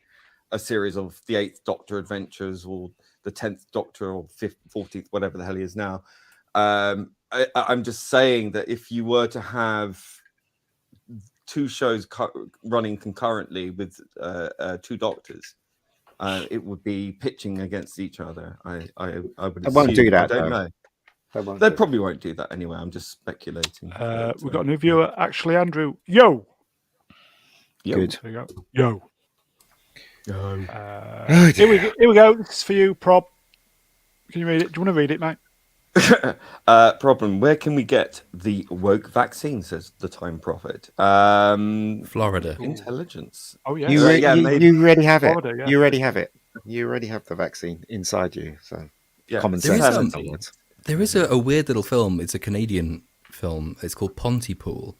a series of the 8th Doctor Adventures or the 10th Doctor or 5th, 14th, whatever the hell he is now. I'm just saying that if you were to have 2 shows running concurrently with 2 Doctors, it would be pitching against each other. I would. They won't assume. do that, I don't though. know. They probably won't do that anyway. I'm just speculating. We've got a new viewer, actually, Andrew. Yo. Good. There you go. Yo. Oh, Here we go. This is for you, Prob. Can you read it? Do you want to read it, mate? Problem. Where can we get the woke vaccine? Says the Time Prophet. Florida. Intelligence. Oh, yes. You already have it. Florida, yeah. You already have it. You already have the vaccine inside you. So common There sense. is in other words. There is a weird little film. It's a Canadian film. It's called Pontypool,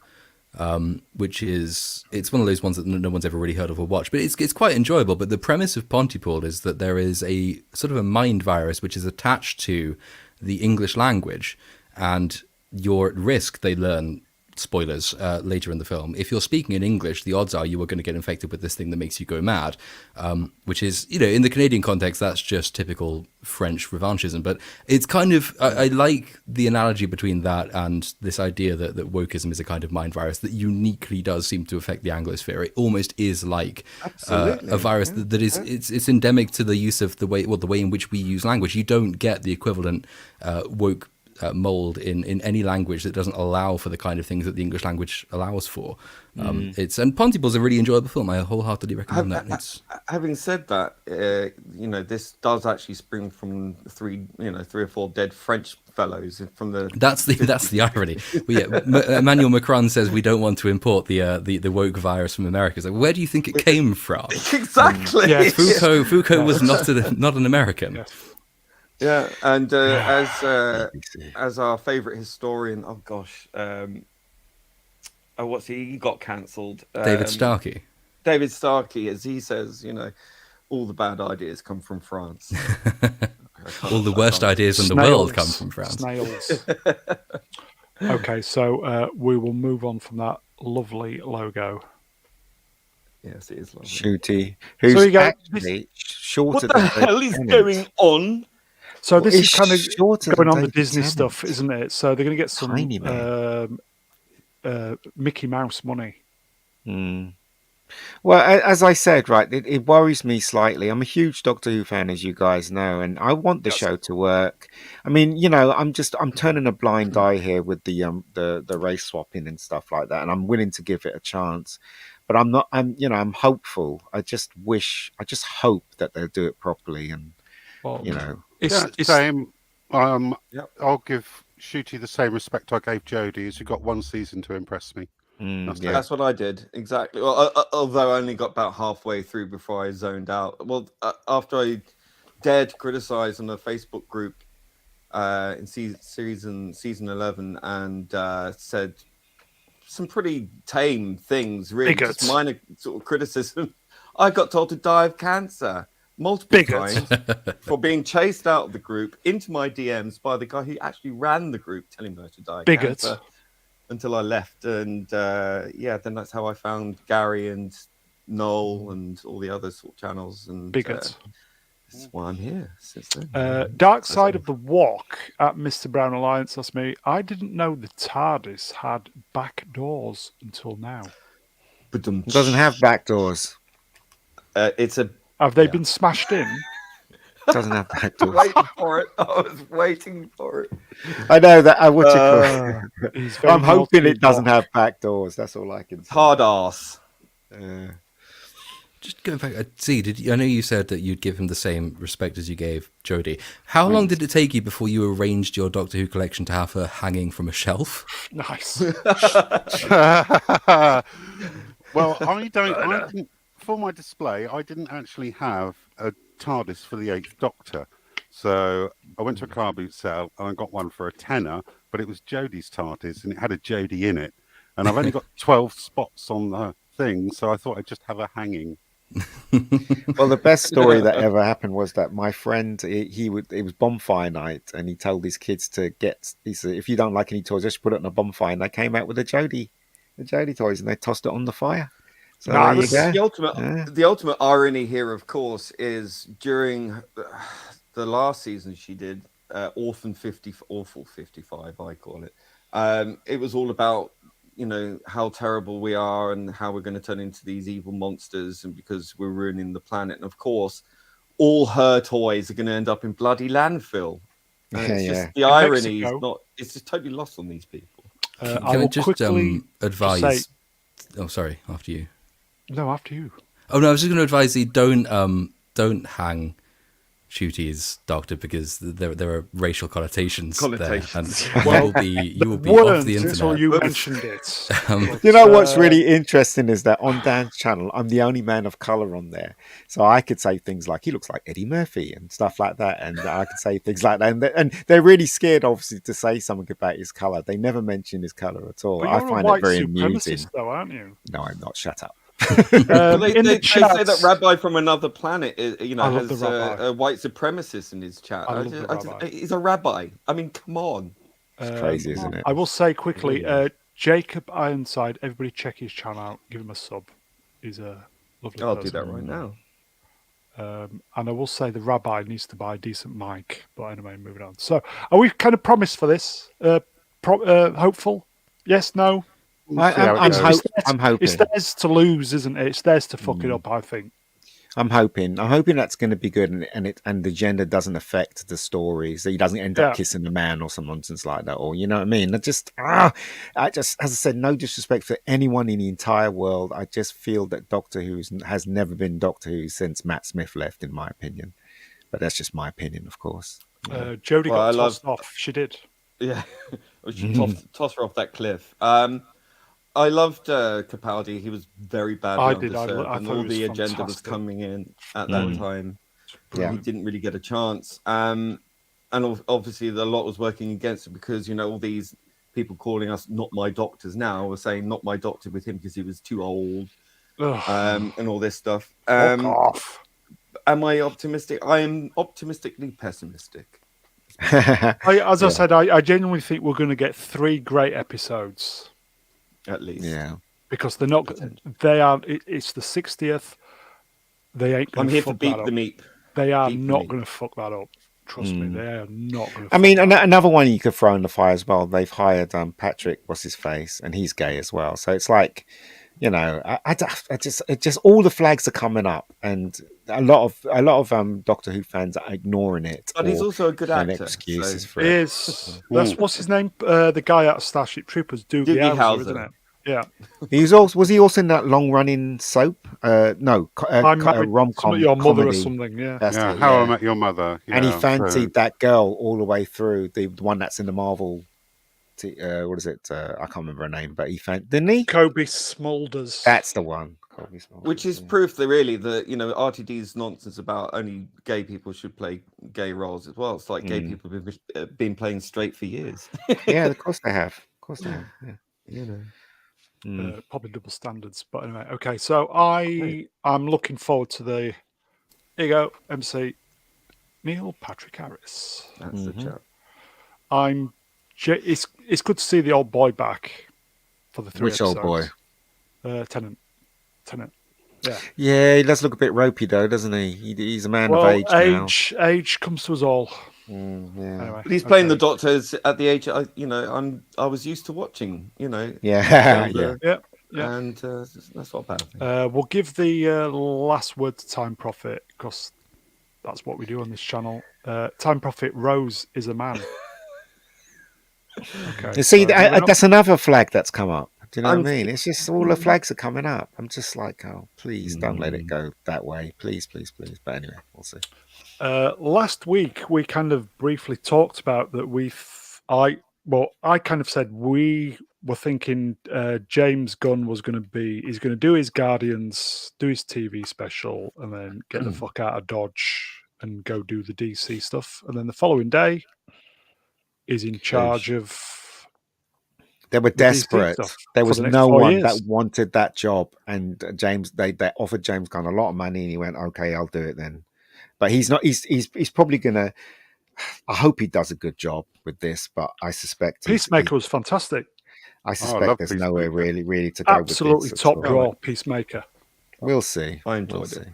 which it's one of those ones that no one's ever really heard of or watched. But it's quite enjoyable. But the premise of Pontypool is that there is a sort of a mind virus which is attached to the English language, and you're at risk, they learn, spoilers, later in the film. If you're speaking in English, the odds are you are going to get infected with this thing that makes you go mad, which is, in the Canadian context, that's just typical French revanchism. But it's kind of, I like the analogy between that and this idea that wokeism is a kind of mind virus that uniquely does seem to affect the Anglosphere. It almost is like a virus that is, it's endemic to the use of the way in which we use language. You don't get the equivalent woke mold in any language that doesn't allow for the kind of things that the English language allows for. And Pontypool's a really enjoyable film. I wholeheartedly recommend that. Having said that, this does actually spring from 3 or 4 dead French fellows from the. That's the irony. Emmanuel Macron says we don't want to import the woke virus from America. So where do you think it came from? Exactly. Yes. Foucault was not an American. Yes. Yeah, and as our favourite historian, what's he got cancelled? David Starkey. David Starkey, as he says, all the bad ideas come from France. All the worst ideas in the world come from France. Snails. Okay, so we will move on from that lovely logo. Yes, it is lovely. Shooty, who's So you go- actually shorter. What the hell is going on? So this It's is kind of shorter going than on the David Disney Tennant. stuff, isn't it? So they're going to get some Tiny man. Mickey Mouse money. Well, as I said, right, it worries me slightly. I'm a huge Doctor Who fan, as you guys know, and I want the show to work. I mean, I'm turning a blind eye here with the race swapping and stuff like that, and I'm willing to give it a chance. But I'm not. I'm hopeful. I just hope that they'll do it properly, and Well, It's same. Yep. I'll give Shooty the same respect I gave Jodie, as who got 1 season to impress me. That's what I did exactly. Well, although I only got about halfway through before I zoned out. Well, after I dared to criticize on a Facebook group in season 11 and said some pretty tame things, really, Bigots. just minor sort of criticism. I got told to die of cancer multiple times for being chased out of the group into my DMs by the guy who actually ran the group, telling me to die of cancer until I left. And then that's how I found Gary and Noel and all the other sort of channels. And Bigots. that's why I'm here since then. Dark Side of the Walk at Mr. Brown Alliance asked me, I didn't know the TARDIS had back doors until now. It doesn't have back doors. Have they been smashed in? It doesn't have back doors. Waiting for it. I was waiting for it. I know that. I'm hoping it doesn't have back doors. That's all I can say. Hard ass. Just going back, I know you said that you'd give him the same respect as you gave Jodie. How long did it take you before you arranged your Doctor Who collection to have her hanging from a shelf? Nice. Well, I didn't, for my display, I didn't actually have a TARDIS for the 8th Doctor. So I went to a car boot sale and I got one for £10, but it was Jodie's TARDIS and it had a Jodie in it. And I've only got 12 spots on the thing, so I thought I'd just have her hanging. Well, the best story that ever happened was that my friend, it was bonfire night, and he told his kids he said, if you don't like any toys, just put it on a bonfire. And they came out with the Jodie toys, and they tossed it on the fire. So there you go. The ultimate irony here, of course, is during the last season she did, Awful 55, I call it. It was all about, how terrible we are and how we're going to turn into these evil monsters, and because we're ruining the planet. And of course, all her toys are going to end up in bloody landfill. It's just the irony it's just totally lost on these people. Can I just advise? Sorry, after you. No, after you. Oh no, I was just going to advise you don't hang Shooty's Doctor, because there are racial connotations there, and you will be off the internet. Until you mentioned it. You know what's really interesting is that on Dan's channel, I'm the only man of color on there, so I could say things like he looks like Eddie Murphy and stuff like that, and I could say things like that, and they're really scared, obviously, to say something about his color. They never mention his color at all. I find it very amusing. Though, aren't you? No, I'm not. Shut up. They say that Rabbi from another planet has a white supremacist in his chat. He's a rabbi. I mean, come on. It's crazy, isn't it? I will say quickly, Jacob Ironside, everybody check his channel out. Give him a sub. He's a lovely person. I'll do that right now. And I will say the rabbi needs to buy a decent mic. But anyway, moving on. So, are we kind of promised for this? Hopeful? Yes, no? I'm hoping. It's theirs to lose, isn't it? It's theirs to fuck it up, I think. I'm hoping that's going to be good, and the gender doesn't affect the story, so he doesn't end up kissing a man or some nonsense like that, or you know what I mean. I just, as I said, no disrespect for anyone in the entire world. I just feel that Doctor Who has never been Doctor Who since Matt Smith left, in my opinion. But that's just my opinion, of course. Jodie got tossed off. She did. Yeah, she tossed her off that cliff. I loved Capaldi. He was very bad. I and all the agenda was coming in at that time. He didn't really get a chance. And obviously, a lot was working against him, because all these people calling us "not my doctors" now were saying "not my doctor" with him because he was too old, and all this stuff. Am I optimistic? I am optimistically pessimistic. As I said, I genuinely think we're going to get 3 great episodes. At least, because they're not. They are. It's the 60th. They ain't. I'm here to beat the meat. They are not going to fuck that up. Trust me, they are not going to. I mean, another one you could throw in the fire as well. They've hired Patrick, what's his face, and he's gay as well. So it's like, I just all the flags are coming up, and a lot of Doctor Who fans are ignoring it. But he's also a good actor. Excuses for it. That's what's his name? The guy out of Starship Troopers, Doogie Howser, isn't it? Yeah. Was he also in that long-running soap? Rom-com. Your mother comedy. or something? Yeah. How I Met Your Mother. And he fancied that girl all the way through, the one that's in the Marvel. What is it? I can't remember her name, but didn't he? Kobe Smulders. That's the one. Which is proof that really that RTD's nonsense about only gay people should play gay roles as well. It's like gay people have been playing straight for years. Yeah, of course they have. Yeah. Probably double standards. But anyway, okay. So I'm looking forward to the. Here you go, MC Neil Patrick Harris. That's the chap. It's good to see the old boy back for the 3 Which episodes. old boy? Tennant. Yeah. Yeah, he does look a bit ropey though, doesn't he? He's a man of age now. Age comes to us all. Yeah. Anyway, But he's playing the Doctors at the age I was used to watching. Yeah. Yeah. And that's not bad. We'll give the last word to Time Prophet because that's what we do on this channel. Time Prophet Rose is a man. Okay. You see, that's another flag that's come up. Do you know what I mean? It's just all the flags are coming up. I'm just like, oh, please don't let it go that way. Please. But anyway, we'll see. Last week, we kind of briefly talked about that I kind of said we were thinking James Gunn he's going to do his Guardians, do his TV special, and then get the fuck out of Dodge and go do the DC stuff. And then the following day, he's in charge of. They were desperate. There was no one that wanted that job, and they offered James Gunn a lot of money, and he went, "Okay, I'll do it then." But he's not. He's probably gonna. I hope he does a good job with this, but I suspect Peacemaker was fantastic. I suspect there's nowhere really to go. Absolutely with this top draw, Peacemaker. We'll see. I enjoyed it.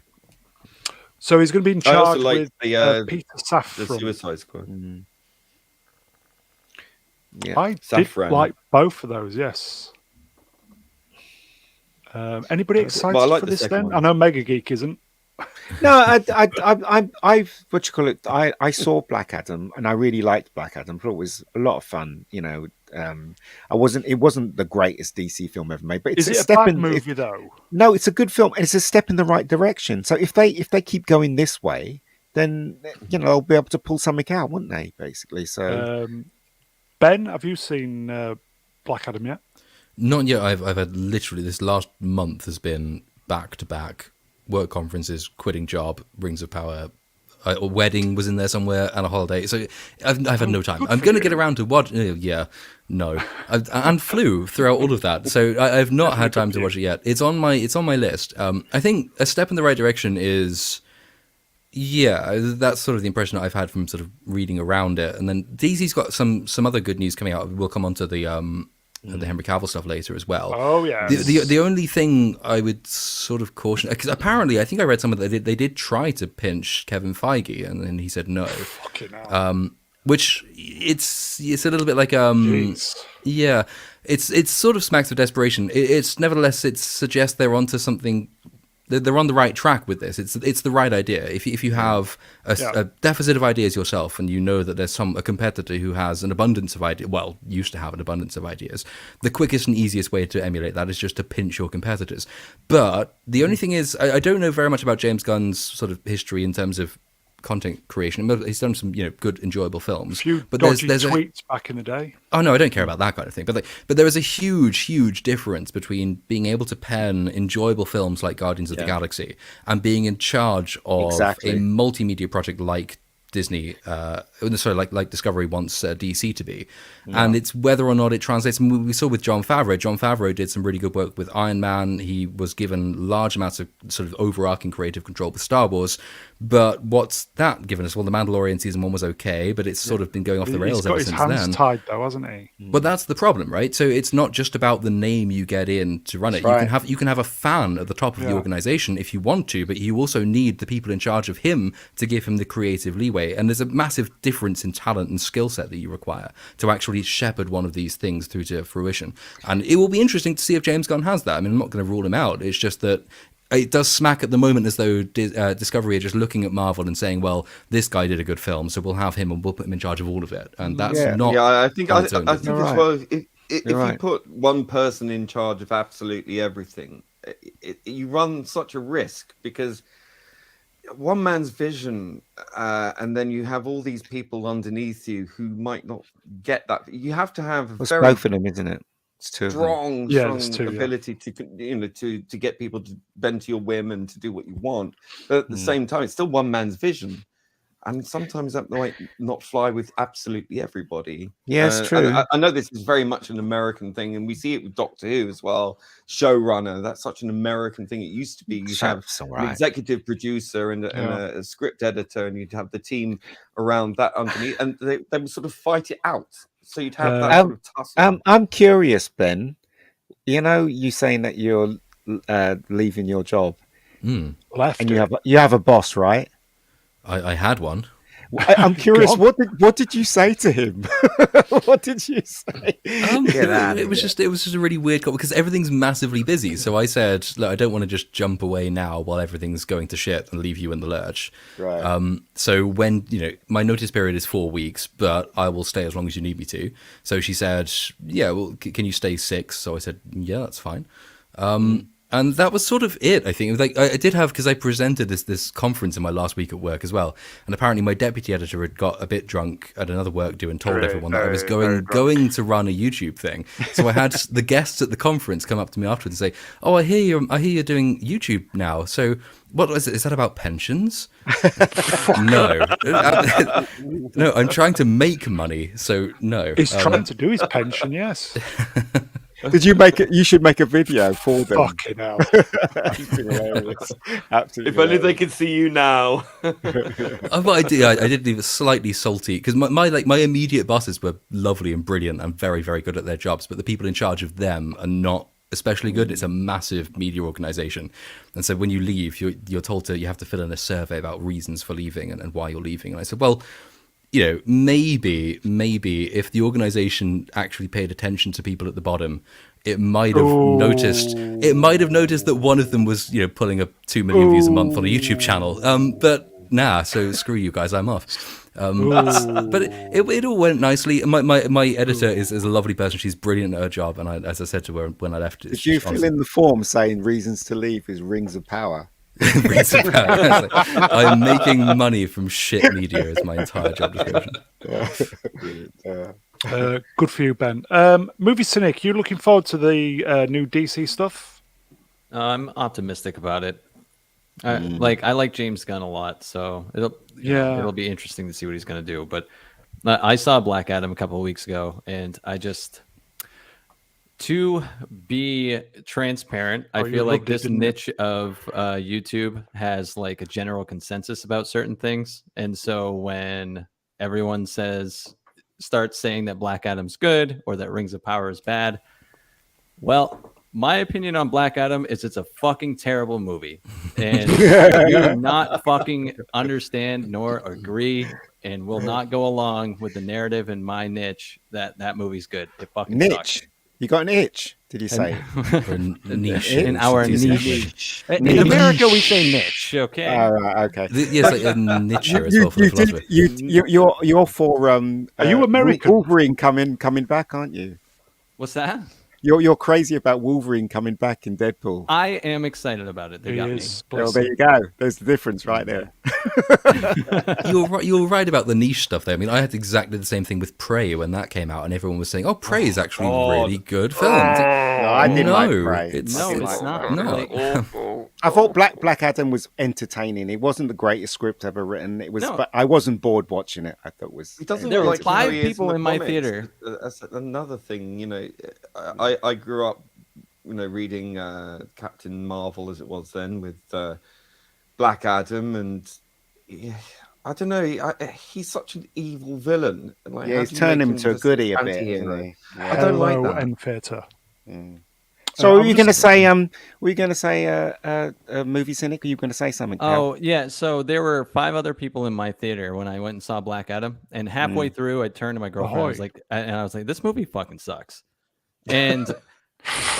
So he's going to be in charge with Peter Safran. The Suicide Squad. Yeah. I did like both of those. Yes. Anybody excited for this then? I know Mega Geek isn't. No, I what you call it? I saw Black Adam and I really liked Black Adam. I thought it was a lot of fun. It wasn't the greatest DC film ever made, but it's a bad movie though? No, it's a good film and it's a step in the right direction. So if they keep going this way, then they'll be able to pull something out, wouldn't they? Basically, so. Ben, have you seen Black Adam yet? Not yet. I've had literally this last month has been back to back work conferences, quitting job, Rings of Power, a wedding was in there somewhere, and a holiday. So I've had no time. I'm going to get around to watch. And flu throughout all of that. So I've not had time to watch it yet. It's on my list. I think a step in the right direction is. Yeah, that's sort of the impression that I've had from sort of reading around it. And then DC's got some other good news coming out. We'll come on to the Henry Cavill stuff later as well. Oh, yeah. The only thing I would sort of caution, because apparently I think I read somewhere that they did try to pinch Kevin Feige, and then he said no. Fucking hell. Which it's a little bit like yeah, it's sort of smacks of desperation. It's nevertheless it suggests they're onto something. They're on the right track with this. It's the right idea. If you have a deficit of ideas yourself, and you know that there's a competitor who has an abundance of ideas, well, used to have an abundance of ideas, the quickest and easiest way to emulate that is just to pinch your competitors. But the only thing is, I don't know very much about James Gunn's sort of history in terms of content creation. He's done some good, enjoyable films. A few but dodgy tweets back in the day. Oh no, I don't care about that kind of thing. But there is a huge difference between being able to pen enjoyable films like Guardians of the Galaxy and being in charge of a multimedia project like Disney, like Discovery wants DC to be, and it's whether or not it translates. And we saw with Jon Favreau. Jon Favreau did some really good work with Iron Man. He was given large amounts of sort of overarching creative control with Star Wars. But what's that given us? Well, The Mandalorian season 1 was okay, but it's sort of been going off the rails ever since then. He's got his hands tied though, hasn't he? But that's the problem, right? So it's not just about the name you get in to run it. You can have a fan at the top of the organization if you want to, but you also need the people in charge of him to give him the creative leeway. And there's a massive difference in talent and skill set that you require to actually shepherd one of these things through to fruition. And it will be interesting to see if James Gunn has that. I mean, I'm not going to rule him out. It's just that it does smack at the moment as though Discovery are just looking at Marvel and saying, well, this guy did a good film, so we'll have him and we'll put him in charge of all of it. And that's not... Yeah, I think as well, if you put one person in charge of absolutely everything, you run such a risk, because one man's vision, and then you have all these people underneath you who might not get that. You have to have both of them, isn't it? Strong ability to get people to bend to your whim and to do what you want. But at the same time, it's still one man's vision, and sometimes that might not fly with absolutely everybody. Yeah, it's true. I know this is very much an American thing, and we see it with Doctor Who as well. Showrunner, that's such an American thing. It used to be you'd have an executive producer and a script editor, and you'd have the team around that underneath, and they would sort of fight it out. So you'd have that sort of tussle. I'm curious, Ben. You know, you saying that you're leaving your job, Left, and you have a boss, right? I had one. I'm curious. What did you say to him? What did you say? It was just a really weird call because everything's massively busy. So I said, look, I don't want to just jump away now while everything's going to shit and leave you in the lurch. Right. So when my notice period is 4 weeks, but I will stay as long as you need me to. So she said, yeah, well, can you stay 6? So I said, yeah, that's fine. And that was sort of it, I think. It was like I did have, because I presented this conference in my last week at work as well, and apparently my deputy editor had got a bit drunk at another work do and told everyone that I was going to run a YouTube thing. So I had the guests at the conference come up to me afterwards and say, "Oh, I hear you're doing YouTube now. So what is it? Is that about pensions?" No, no, I'm trying to make money. So no, he's trying to do his pension. Yes. Did you make it? You should make a video for them. Fucking hell. Absolutely. If only they could see you now. I did leave it slightly salty because my immediate bosses were lovely and brilliant and very, very good at their jobs, but the people in charge of them are not especially good. It's a massive media organization, and so when you leave, you're told you have to fill in a survey about reasons for leaving and why you're leaving. And I said, well, maybe if the organization actually paid attention to people at the bottom, it might have noticed that one of them was pulling up 2 million views a month on a YouTube channel. But nah, so screw you guys, I'm off. But it all went nicely. My editor is a lovely person. She's brilliant at her job, and as I said to her when I left, did you fill in the form saying reasons to leave is rings of power? I'm making money from shit media is my entire job description. Good for you, Ben. Movie Cynic, you looking forward to the new DC stuff? I'm optimistic about it. I like James Gunn a lot, so it'll be interesting to see what he's going to do. But I saw Black Adam a couple of weeks ago, and to be transparent, I feel like this niche of YouTube has like a general consensus about certain things. And so when everyone starts saying that Black Adam's good or that Rings of Power is bad, well, my opinion on Black Adam is it's a fucking terrible movie. And I do not fucking understand nor agree and will not go along with the narrative in my niche that movie's good. It fucking sucks. You got an itch, did you say? Niche. In our niche. In America, we say niche, okay? All right, okay. Yes, like a niche as well for the philosophy. You're for... Are you American? Wolverine coming back, aren't you? What's that? You're crazy about Wolverine coming back in Deadpool. I am excited about it. They got me. Well, there you go. There's the difference right there. You're right about the niche stuff there. I mean, I had exactly the same thing with Prey when that came out, and everyone was saying, "Oh, Prey is actually a really good film." No, I didn't like Prey. It's not. No. I thought Black Adam was entertaining. It wasn't the greatest script ever written. It was, but I wasn't bored watching it. I thought it was. There were 5 people in my theater. That's another thing, I grew up, reading Captain Marvel as it was then with Black Adam, and I don't know, he's such an evil villain. Like, he's turned him into a goodie a bit. Isn't he? I don't like that. And theatre. So, were you going to say movie cynic? Are you going to say something? Oh, yeah. So there were 5 other people in my theater when I went and saw Black Adam, and halfway through, I turned to my girlfriend. I was like, "This movie fucking sucks." And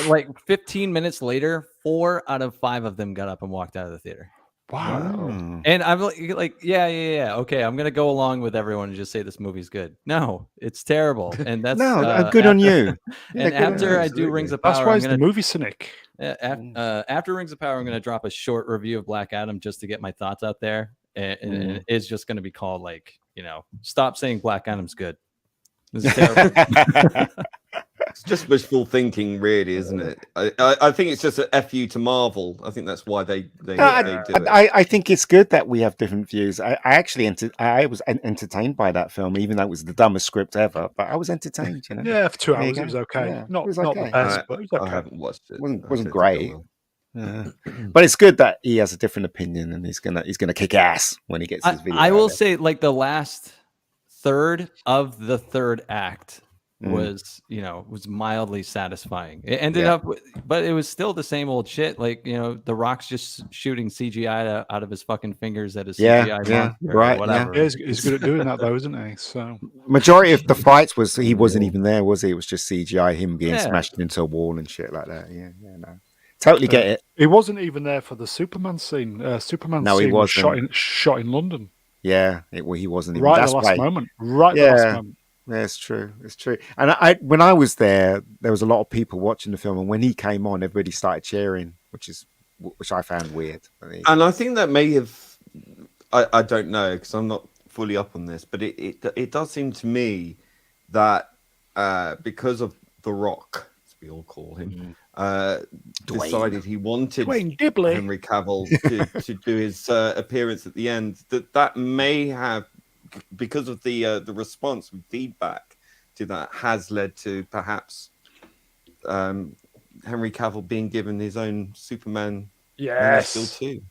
like 15 minutes later, 4 out of 5 of them got up and walked out of the theater. Wow. And I'm like, yeah. Okay, I'm gonna go along with everyone and just say this movie's good. No, it's terrible. And that's good on you. And after I do Rings of Power, that's why it's the movie cynic. After Rings of Power, I'm gonna drop a short review of Black Adam just to get my thoughts out there. And it's just gonna be called stop saying Black Adam's good. This is terrible. It's just wishful thinking, really, isn't it? I think it's just a FU to Marvel. I think that's why they do it. I think it's good that we have different views. I actually I was entertained by that film, even though it was the dumbest script ever. But I was entertained. You know. Yeah, for 2 hours it was okay. Yeah, not it was not okay. the best, but it was okay. I haven't watched it. Wasn't great. But it's good that he has a different opinion, and he's gonna kick ass when he gets his video. I will say, like, the last third of the third act was mildly satisfying. It ended up, but it was still the same old shit. Like, The Rock's just shooting CGI out of his fucking fingers at his CGI monster, right, whatever. Yeah, he's good at doing that, though, isn't he? So majority of the fights he wasn't even there, was he? It was just CGI, him being smashed into a wall and shit like that. Yeah, no. Totally get it. He wasn't even there for the Superman scene. Superman scene was shot in London. Yeah, he wasn't even right at the last moment. Right, the last moment. Yeah, it's true. It's true. And when I was there was a lot of people watching the film, and when he came on, everybody started cheering, which I found weird. And I think that may have, I don't know because I'm not fully up on this, but it does seem to me that because of The Rock, as we all call him, decided he wanted Henry Cavill to do his appearance at the end. That may have, because of the response and feedback to that, has led to perhaps Henry Cavill being given his own Superman still too.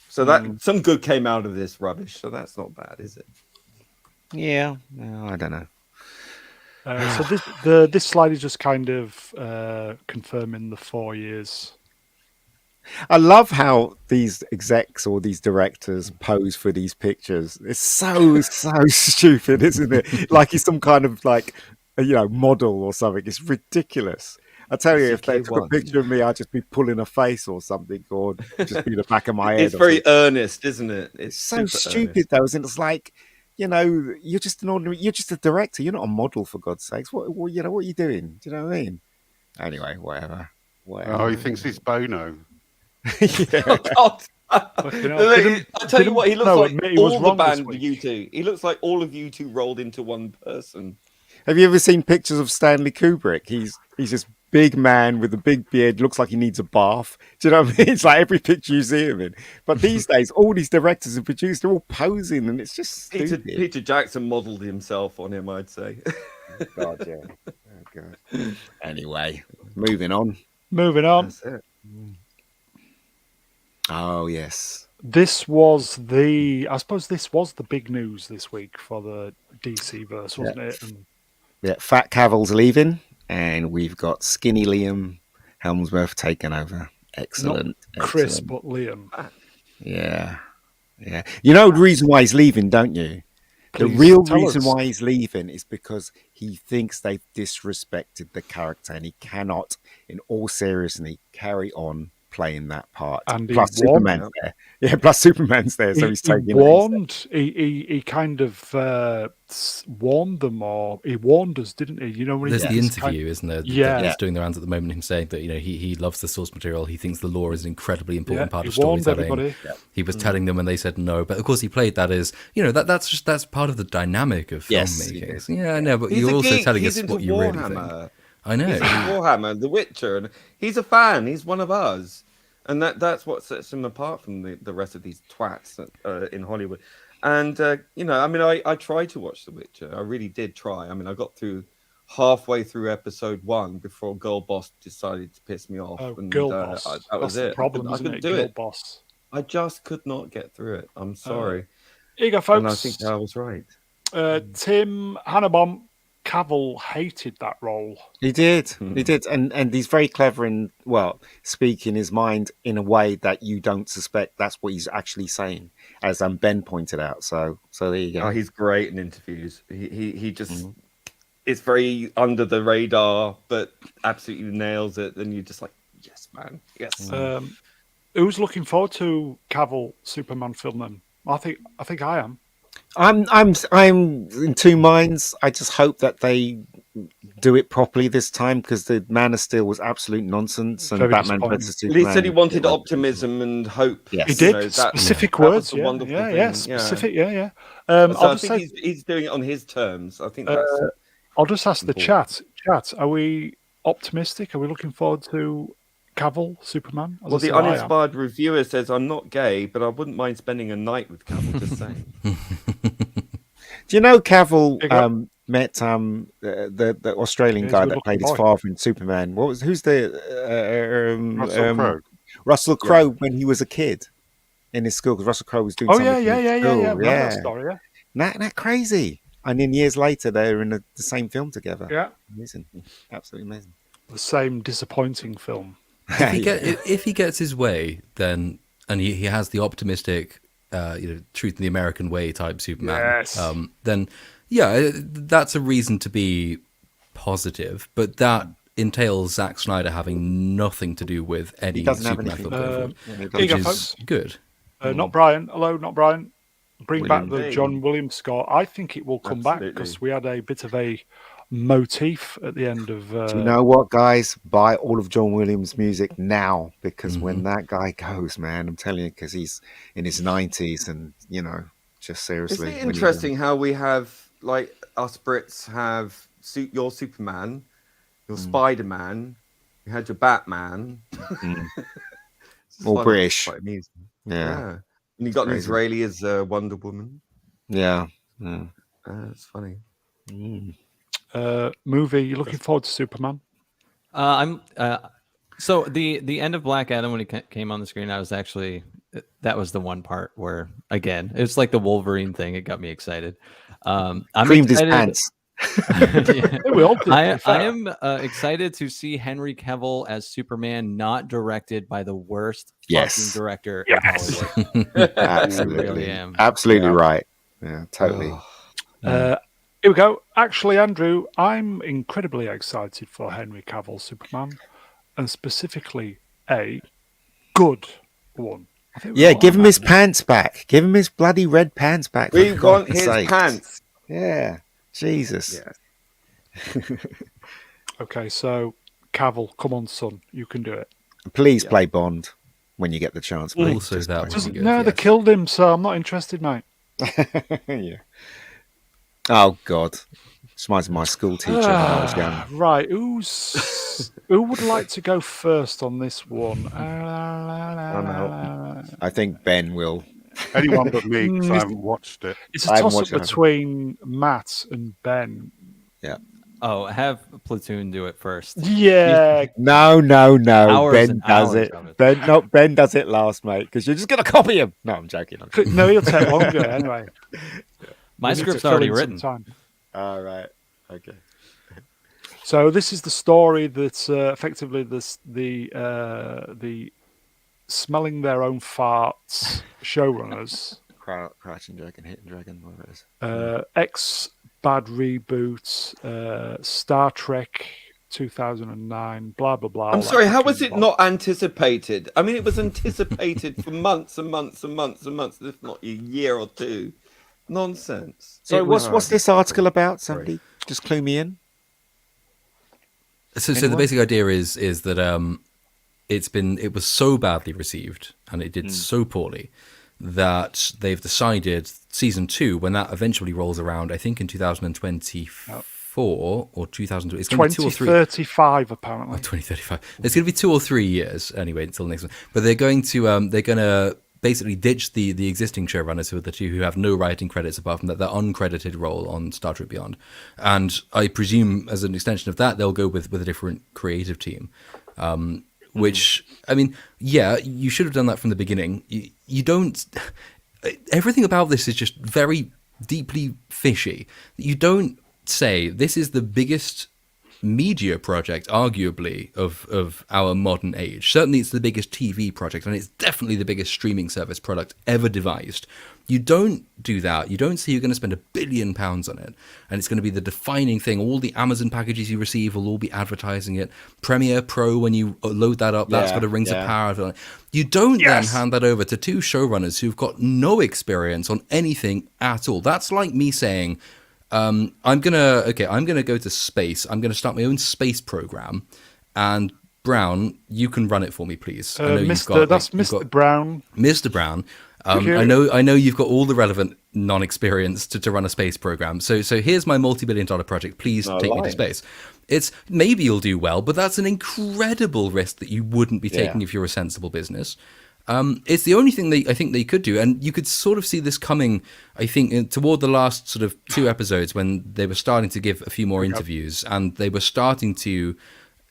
So that some good came out of this rubbish. So that's not bad, is it? Yeah, no, I don't know. So this slide is just kind of confirming the 4 years. I love how these execs or these directors pose for these pictures. It's so stupid, isn't it? Like he's some kind of model or something. It's ridiculous. I tell you, if they took a picture of me, I'd just be pulling a face or something, or just be the back of my head. It's very earnest, isn't it? It's so stupid, though, isn't it? It's like, you're just you're just a director. You're not a model, for God's sakes. What are you doing? Do you know what I mean? Anyway, whatever. Oh, he thinks he's Bono. Oh, God. I'll tell you what, he looks like all the band U2. He looks like all of U2 rolled into one person. Have you ever seen pictures of Stanley Kubrick? He's this big man with a big beard, looks like he needs a bath. Do you know what I mean? It's like every picture you see him in. But these days, all these directors and producers, they're all posing, and it's just stupid. Peter Jackson modelled himself on him, I'd say. God, yeah. Oh, God. Anyway, moving on. That's it. Oh, yes. This was the big news this week for the DC verse, wasn't it? And Fat Cavill's leaving, and we've got Skinny Liam Hemsworth taking over. Excellent. Not Chris, but Liam. Yeah. You know the reason why he's leaving, don't you? The real reason why he's leaving is because he thinks they've disrespected the character, and he cannot, in all seriousness, carry on playing that part. And plus Superman's there. Yeah, plus Superman's there, so he's taking he kind of warned them, or he warned us, didn't he? When there's the interview, isn't there? Yeah, that's doing the rounds at the moment. Him saying that he loves the source material. He thinks the lore is an incredibly important part of storytelling. He was telling them when they said no, but of course he played that as that's part of the dynamic of filmmaking. Yes, yeah, I know, but you're also telling us what you really think. I know. He's Warhammer, The Witcher, and he's a fan. He's one of us. And that's what sets him apart from the rest of these twats in Hollywood. And, I tried to watch The Witcher. I really did try. I mean, I got through halfway through episode 1 before Girl Boss decided to piss me off. And, Girl Boss. That was it. The problem, I couldn't do Girl it. Boss. I just could not get through it. I'm sorry. Here you go, folks. And I think I was right. Tim Hannibom Cavill hated that role. He did, and he's very clever in speaking his mind in a way that you don't suspect. That's what he's actually saying, as Ben pointed out. So there you go. Oh, he's great in interviews. He just it's very under the radar, but absolutely nails it. And you're just like, yes, man, yes. Who's looking forward to Cavill Superman film then? I think I am. I'm in two minds. I just hope that they do it properly this time, because the Man of Steel was absolute nonsense, and Batman vs Superman. He said he wanted optimism and hope. Yes. He did. Specific words. Specific. So I think he's doing it on his terms. I think that's. I'll just ask the chat. chat? Are we optimistic? Are we looking forward to Cavill, Superman? Well, the uninspired reviewer says, I'm not gay, but I wouldn't mind spending a night with Cavill, just saying. Do you know Cavill met the Australian guy that played his father in Superman? Who's the Russell Crowe? Russell Crowe when he was a kid in his school, because Russell Crowe was doing something. Yeah. Story, yeah. Isn't that crazy? And then years later, they're in the same film together. Yeah, amazing, absolutely amazing. The same disappointing film. If he gets his way, then and he has the optimistic, truth in the American way type Superman, then that's a reason to be positive. But that entails Zack Snyder having nothing to do with any Superman film going forward, which is good. Not Brian. Hello, not Brian. Bring back the John Williams score. I think it will come back because we had a bit of a motif at the end of. Do you know what, guys? Buy all of John Williams' music now, because when that guy goes, man, I'm telling you, because he's in his 90s, and just seriously. Isn't it interesting how we have, like, us Brits have your Superman, your Spider-Man, you had your Batman, all British. Yeah. And you got an Israeli as Wonder Woman. Yeah. It's funny. Movie, you looking forward to Superman? So the end of Black Adam, when he came on the screen, that was the one part where, again, it's like the Wolverine thing. It got me excited. I'm creamed his pants. I am excited to see Henry Cavill as Superman, not directed by the worst fucking director in Hollywood. Absolutely, I really am. Absolutely right. Yeah, totally. Here we go. Actually, Andrew, I'm incredibly excited for Henry Cavill Superman, and specifically a good one. Give him his pants back. Give him his bloody red pants back. We want his pants. Yeah. Jesus. Yeah. Okay, so Cavill, come on, son, you can do it. Please play Bond when you get the chance. Please. Also, that would be good. No, they killed him, so I'm not interested, mate. Yeah. Oh God, it's reminds me of my school teacher when I was young. Right, who would like to go first on this one? I think Ben will. Anyone but me, because I haven't watched it. It's a toss-up between Matt and Ben. Yeah. Oh, have Platoon do it first. Yeah. No. Ben does it. Ben does it last, mate, because you're just going to copy him. No, I'm joking. No, he'll take longer anyway. My script's already written. All right. Okay. So this is the story that's effectively the smelling their own farts showrunners. Crouching Dragon, Hidden Dragon, whatever it is. Ex-Bad Reboot, Star Trek 2009, blah, blah, blah. I'm sorry, how was it not anticipated? I mean, it was anticipated for months and months and months and months, if not a year or two. Nonsense. So what's this article about? Somebody just clue me in. So the basic idea is that it was so badly received and it did so poorly that they've decided season 2, when that eventually rolls around, I think in 2024 or 2020, it's going to be 2 or 3. 2035 apparently. 2035. It's going to be 2 or 3 years anyway until the next one. But they're going to basically ditch the existing showrunners, who are the two who have no writing credits apart from that their uncredited role on Star Trek Beyond. And I presume as an extension of that, they'll go with a different creative team. Which, I mean, you should have done that from the beginning. You don't... Everything about this is just very deeply fishy. You don't say, this is the biggest media project, arguably, of our modern age. Certainly it's the biggest TV project, and it's definitely the biggest streaming service product ever devised. You don't do that. You don't say you're going to spend £1 billion on it, and it's going to be the defining thing. All the Amazon packages you receive will all be advertising it. Premiere Pro, when you load that up, that's got a Rings of Power. You don't then hand that over to 2 showrunners who've got no experience on anything at all. That's like me saying, I'm gonna go to space. I'm gonna start my own space program, and Brown, you can run it for me, please. I know Mr. Brown. Mr. Brown, I know you've got all the relevant non-experience to run a space program. So here's my multi-billion-dollar project. Please take me to space. It's maybe you'll do well, but that's an incredible risk that you wouldn't be taking if you're a sensible business. It's the only thing I think they could do, and you could sort of see this coming, I think, toward the last sort of 2 episodes when they were starting to give a few more interviews, and they were starting to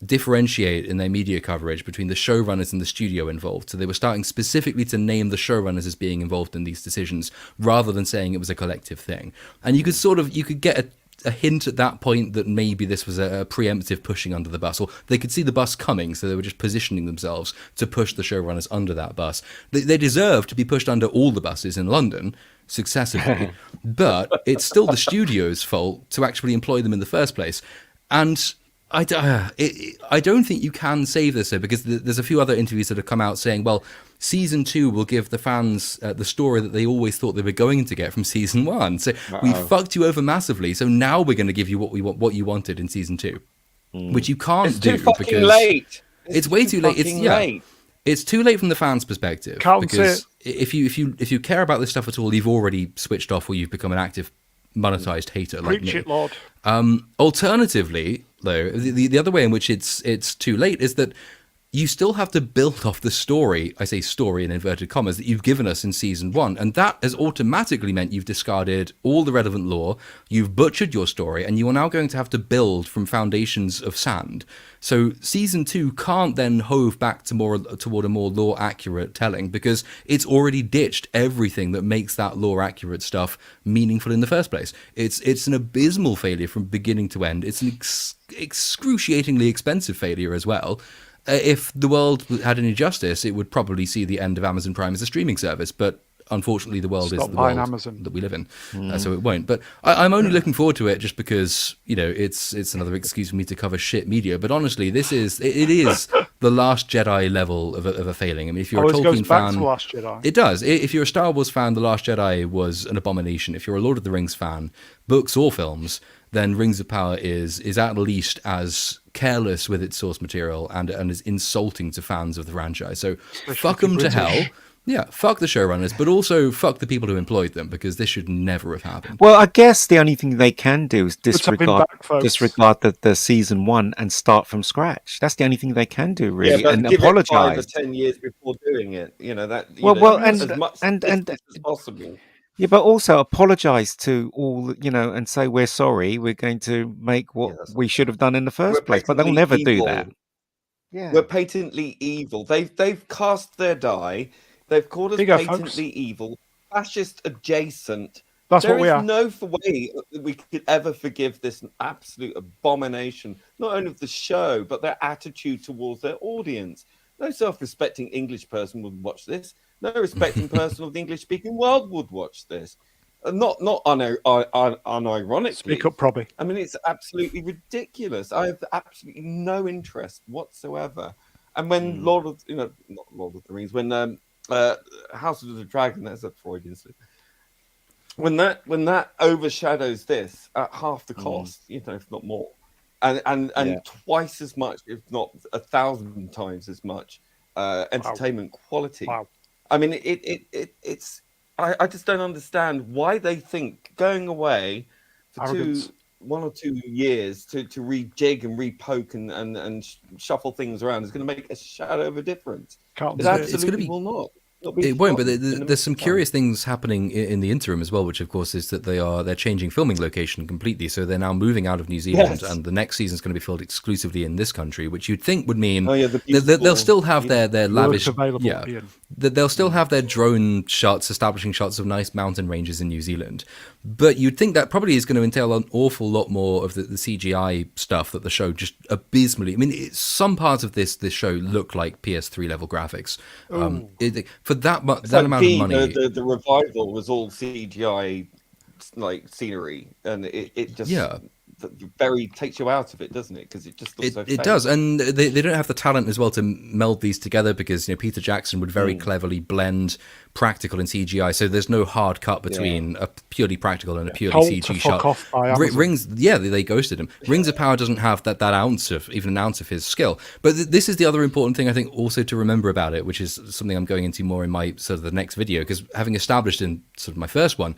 differentiate in their media coverage between the showrunners and the studio involved. So they were starting specifically to name the showrunners as being involved in these decisions rather than saying it was a collective thing. And you could get a hint at that point that maybe this was a preemptive pushing under the bus, or they could see the bus coming, so they were just positioning themselves to push the showrunners under that bus. They deserve to be pushed under all the buses in London successively, but it's still the studio's fault to actually employ them in the first place. And I don't think you can save this, though, because there's a few other interviews that have come out saying, well, season 2 will give the fans the story that they always thought they were going to get from season 1. So we fucked you over massively. So now we're going to give you what you wanted in season 2, which you can't do because late. It's way too late. It's too late from the fans' perspective. Because if you care about this stuff at all, you've already switched off, or you've become an active monetized hater like me. Preach it, Lord. Alternatively, though, the other way in which it's too late is that you still have to build off the story, I say story in inverted commas, that you've given us in season 1. And that has automatically meant you've discarded all the relevant lore, you've butchered your story, and you are now going to have to build from foundations of sand. So season 2 can't then hove back toward a more lore accurate telling, because it's already ditched everything that makes that lore accurate stuff meaningful in the first place. It's an abysmal failure from beginning to end. It's an excruciatingly expensive failure as well. If the world had any justice, it would probably see the end of Amazon Prime as a streaming service, but unfortunately the world is the world Amazon that we live in, so it won't. But I'm only looking forward to it just because, it's another excuse for me to cover shit media. But honestly, it is the Last Jedi level of a failing. I mean, if you're a Tolkien fan, to Last Jedi. It does. If you're a Star Wars fan, The Last Jedi was an abomination. If you're a Lord of the Rings fan, books or films, then Rings of Power is at least as careless with its source material and is insulting to fans of the franchise. So fuck them to hell. Yeah, fuck the showrunners, but also fuck the people who employed them, because this should never have happened. Well, I guess the only thing they can do is disregard the season 1 and start from scratch. That's the only thing they can do, really, and give apologize. It 5 or 10 years before doing it, as much as possible. Yeah, but also apologize to all, and say we're sorry. We're going to make what we should have done in the first place. But they'll never do that. Yeah, we're patently evil. They've cast their die. They've called us patently evil, fascist adjacent. There is no way that we could ever forgive this absolute abomination, not only of the show, but their attitude towards their audience. No self-respecting English person would watch this. No respecting person of the English-speaking world would watch this. Not unironically. Speak up, Probby. I mean, it's absolutely ridiculous. I have absolutely no interest whatsoever. And when not Lord of the Rings, when House of the Dragon, that's a Freudian slip. When that overshadows this at half the cost, if not more, and twice as much, if not 1,000 times as much entertainment quality. Wow. I mean, it's. I just don't understand why they think going away for 1 or 2 years to rejig and repoke and shuffle things around is going to make a shadow of a difference. It absolutely will not. It won't, but there's some curious things happening in the interim as well, which of course is that they're changing filming location completely. So they're now moving out of New Zealand, and the next season is going to be filmed exclusively in this country, which you'd think would mean they'll still have their lavish, they'll still have their drone shots, establishing shots of nice mountain ranges in New Zealand. But you'd think that probably is going to entail an awful lot more of the CGI stuff that the show just abysmally. I mean, some parts of this show look like PS3 level graphics. For that amount of money, the revival was all CGI like scenery, and it just very takes you out of it, doesn't it? Because it just looks so It fake. does, and they don't have the talent as well to meld these together, because Peter Jackson would very cleverly blend practical and CGI, so there's no hard cut between a purely practical and a purely Told CG to shot. fuck off by Amazon. Rings, they ghosted him. Rings of Power doesn't have that ounce of his skill. But this is the other important thing I think also to remember about it, which is something I'm going into more in my sort of the next video, because having established in sort of my first one,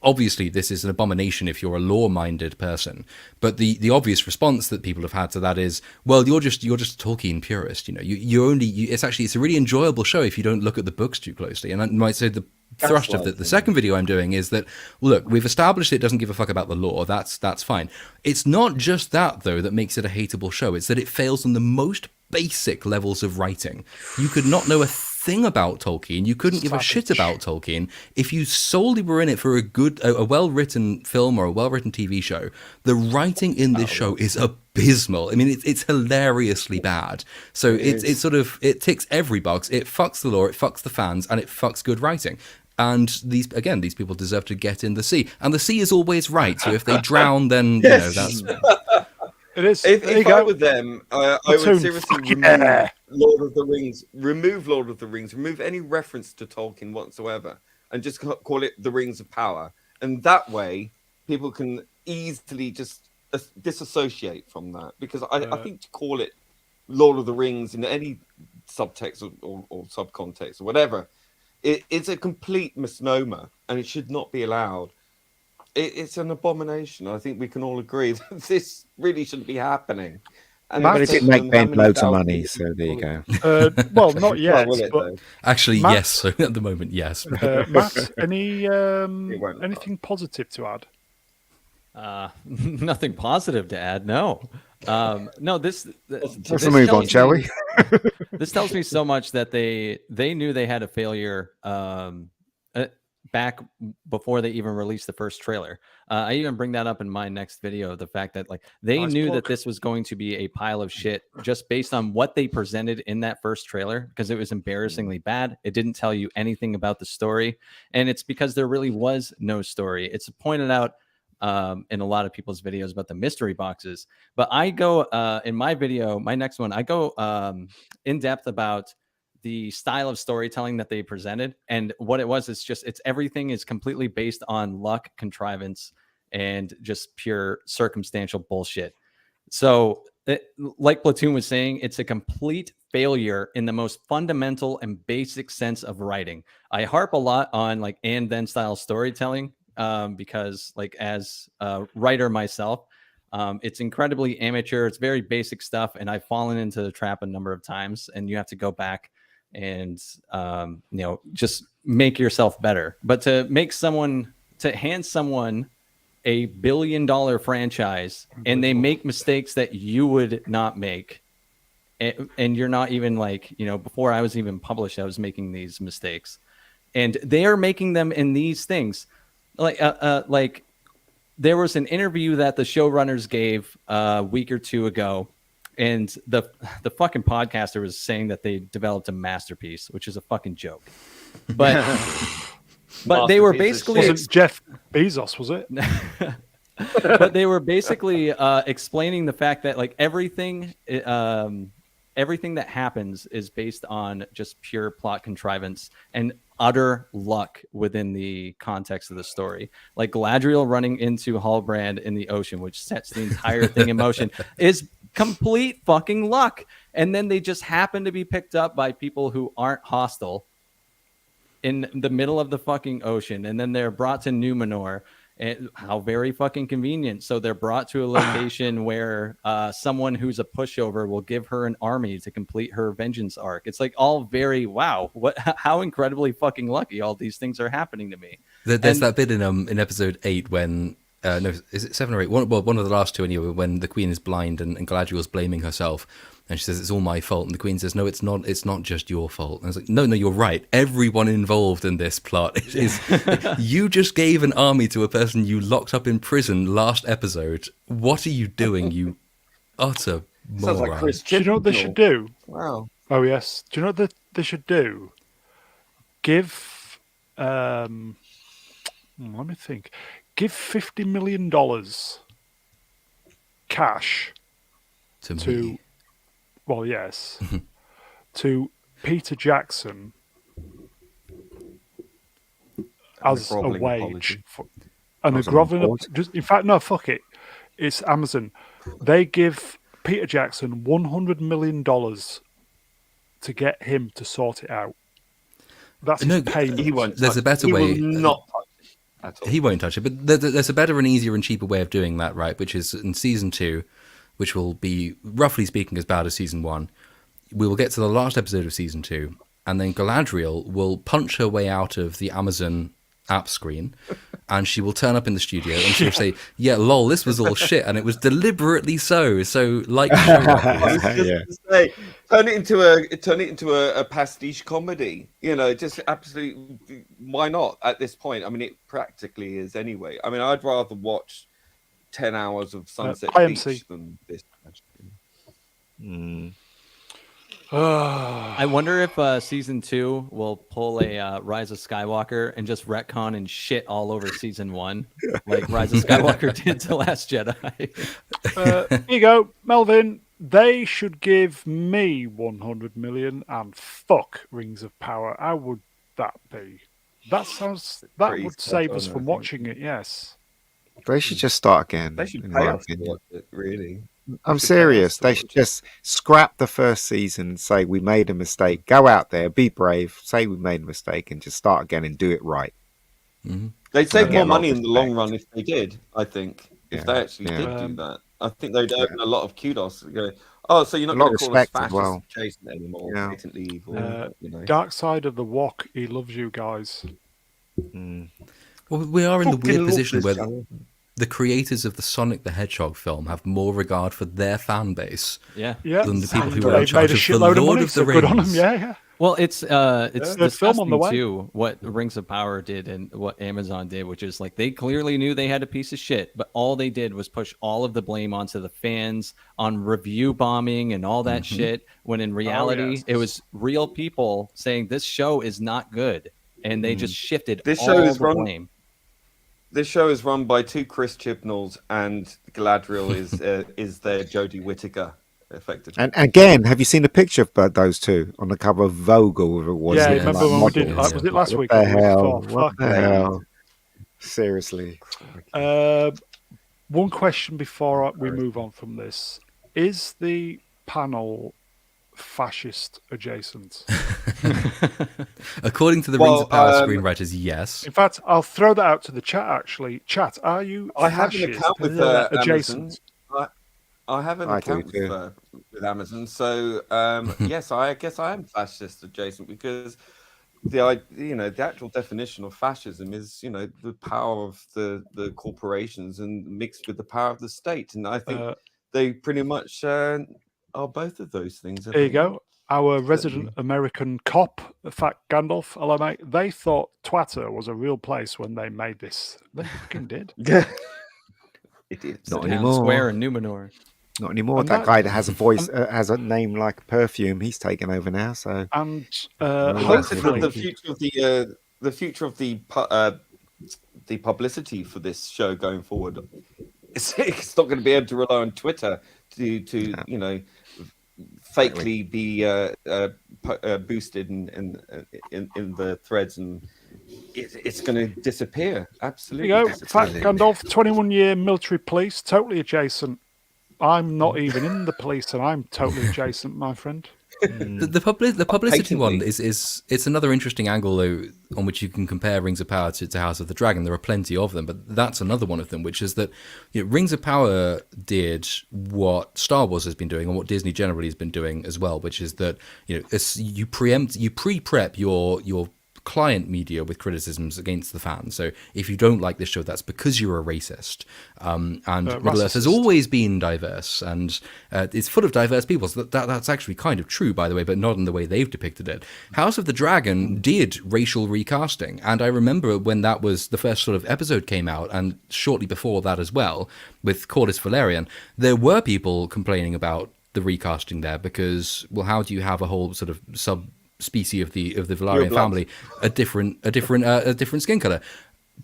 obviously this is an abomination if you're a lore-minded person. But the obvious response that people have had to that is, well, you're just a Tolkien purist. It's a really enjoyable show if you don't look at the books too closely. And I might say the thrust of the second video I'm doing is that, look, we've established it doesn't give a fuck about the lore. That's fine. It's not just that, though, that makes it a hateable show. It's that it fails on the most basic levels of writing. You could not know a thing about Tolkien. You couldn't give a shit about Tolkien if you solely were in it for a well-written film or a well-written TV show. The writing in this show is abysmal. I mean, it's hilariously bad. So it ticks every box. It fucks the lore, it fucks the fans, and it fucks good writing. And these people deserve to get in the sea. And the sea is always right. So if they drown, then that's. It is. If I were them, I would seriously remove Lord of the Rings. Remove Lord of the Rings. Remove any reference to Tolkien whatsoever, and just call it the Rings of Power. And that way, people can easily just disassociate from that. Because I think to call it Lord of the Rings in any subtext or subcontext or whatever, it's a complete misnomer, and it should not be allowed. It's an abomination. I think we can all agree that this really shouldn't be happening. But it did make Ben loads of money, so there you go. Well, not yet. But actually, Matt, yes. So at the moment, yes. Matt, anything positive to add? Nothing positive to add. No. No. This move on, shall we? This tells me so much that they knew they had a failure. Back before they even released the first trailer. I even bring that up in my next video, the fact that they knew that this was going to be a pile of shit just based on what they presented in that first trailer, because it was embarrassingly bad. It didn't tell you anything about the story, and it's because there really was no story. It's pointed out in a lot of people's videos about the mystery boxes, but I go in my video, my next one, I go in depth about the style of storytelling that they presented, and what it was is everything is completely based on luck, contrivance, and just pure circumstantial bullshit. So like Platoon was saying, it's a complete failure in the most fundamental and basic sense of writing. I harp a lot on and then style storytelling because as a writer myself, it's incredibly amateur. It's very basic stuff, and I've fallen into the trap a number of times, and you have to go back and just make yourself better. But to hand someone a $1 billion franchise and they make mistakes that you would not make, and you're not even before I was even published, I was making these mistakes, and they are making them in these things. There was an interview that the showrunners gave a week or two ago, and the fucking podcaster was saying that they developed a masterpiece, which is a fucking joke. But they were basically... It wasn't Jeff Bezos, was it? But they were basically explaining the fact that everything that happens is based on just pure plot contrivance and utter luck within the context of the story. Like Galadriel running into Halbrand in the ocean, which sets the entire thing in motion, is complete fucking luck. And then they just happen to be picked up by people who aren't hostile in the middle of the fucking ocean. And then they're brought to Numenor. And how very fucking convenient. So they're brought to a location where someone who's a pushover will give her an army to complete her vengeance arc. It's all very wow. How incredibly fucking lucky all these things are happening to me. There's that bit in episode 8 when no, is it 7 or 8? One of the last two anyway, when the Queen is blind and Galadriel's blaming herself. And she says, it's all my fault. And the Queen says, no, it's not. It's not just your fault. And I was like, no, you're right. Everyone involved in this plot is. You just gave an army to a person you locked up in prison last episode. What are you doing, you utter moron? Sounds like Chris. Do you know what they should do? Wow. Oh, yes. Do you know what they should do? Give, let me think. Give $50 million cash To to me. well, yes, to Peter Jackson as a grovelling wage apology. and a was on groveling. board. Just in fact, no, fuck it. It's Amazon. They give Peter Jackson $100 million to get him to sort it out. That's his No, payment. He won't. There's touch a better it. way. He will not touch it at all. He won't touch it, but there's a better and easier and cheaper way of doing that, right? Which is in season 2, which will be, roughly speaking, as bad as season 1. We will get to the last episode of season 2, and then Galadriel will punch her way out of the Amazon app screen, and she will turn up in the studio and she'll say, "Yeah, lol, this was all shit, and it was deliberately so. So, like, I was just Yeah. to say, turn it into a pastiche comedy. You know, just absolutely. Why not at this point? I mean, it practically is anyway. I mean, I'd rather watch 10 hours of Sunset IMC. Beach than this. I wonder if season 2 will pull a Rise of Skywalker and just retcon and shit all over season 1, like Rise of Skywalker did to Last Jedi. Here you go, Melvin. They should give me 100 million and fuck Rings of Power. How would that be? That Pretty would spot save on, us I from think. watching it. Yes. They should just start again. They should in pay my us to opinion. watch it, really. I'm should pay us serious. to They watch should it. just scrap the first season and say we made a mistake. Go out there, be brave, say we made a mistake, and just start again and do it right. They'd save Yeah, more a lot money of in the long respect. run if they did, I think. If Yeah, they actually yeah. did do that. I think they'd earn a lot of kudos. Go, oh, so you're not A lot going of to call us respect as fascist well. Jason anymore, Yeah. patently evil. You know. Dark Side of the Walk. He loves you guys. Well, we are in the Fucking weird love position this where channel. the creators of the Sonic the Hedgehog film have more regard for their fan base Yeah. Yeah. than the people And who are in they've charge made a of the shitload of Lord money, of the so good on them. Rings. Yeah. Well, it's There's a film on the disgusting way. too what Rings of Power did and what Amazon did, which is like they clearly knew they had a piece of shit, but all they did was push all of the blame onto the fans on review bombing and all that shit. When in reality, yes. it was real people saying this show is not good, and they just shifted This all show is the run- blame. This show is run by 2 Chris Chibnalls, and Galadriel is their Jodie Whittaker, effectively. And again, have you seen a picture of those two on the cover of Vogue or whatever it was? Yeah, Yeah, remember like when we did? models. Was it last What week? the or the week hell? before? What Fuck the me. hell? Seriously. One question before we move on from this: is the panel fascist adjacent? According to the Well, Rings of Power screenwriters, yes. In fact, I'll throw that out to the chat. Actually, chat, are you? I have an fascist? account with adjacent. Amazon. I have an I do account too. with Amazon, so yes, I guess I am fascist adjacent because the actual definition of fascism is the power of the corporations and mixed with the power of the state, and I think they pretty much are both of those things. There you go. Our resident American cop, Fat Gandalf, hello mate. They thought Twitter was a real place when they made this. They fucking did. Yeah, it is. Not Town anymore. Square in Numenor. Not anymore. And That that- guy that has a voice, has a name like perfume, he's taken over now. So And Well, that's it, hopefully, the future of the publicity for this show going forward. It's not going to be able to rely on Twitter to fakely be boosted in the threads, and it's going to disappear. Absolutely. there you go. Fat disappear. Gandalf, 21-year military police, totally adjacent. I'm not even in the police, and I'm totally adjacent, my friend. The publicity one Patently. is it's another interesting angle though on which you can compare Rings of Power to House of the Dragon. There are plenty of them, but that's another one of them, which is that Rings of Power did what Star Wars has been doing and what Disney generally has been doing as well, which is that you pre-prep your client media with criticisms against the fans. So if you don't like this show, that's because you're a racist. And Middle Earth has racist. always been diverse, and it's full of diverse people. So that's actually kind of true, by the way, but not in the way they've depicted it. House of the Dragon did racial recasting, and I remember when that was the first sort of episode came out, and shortly before that as well, with Corlys Velaryon, there were people complaining about the recasting there because, well, how do you have a whole sort of subspecies of the Velaryon blood. family a different skin color?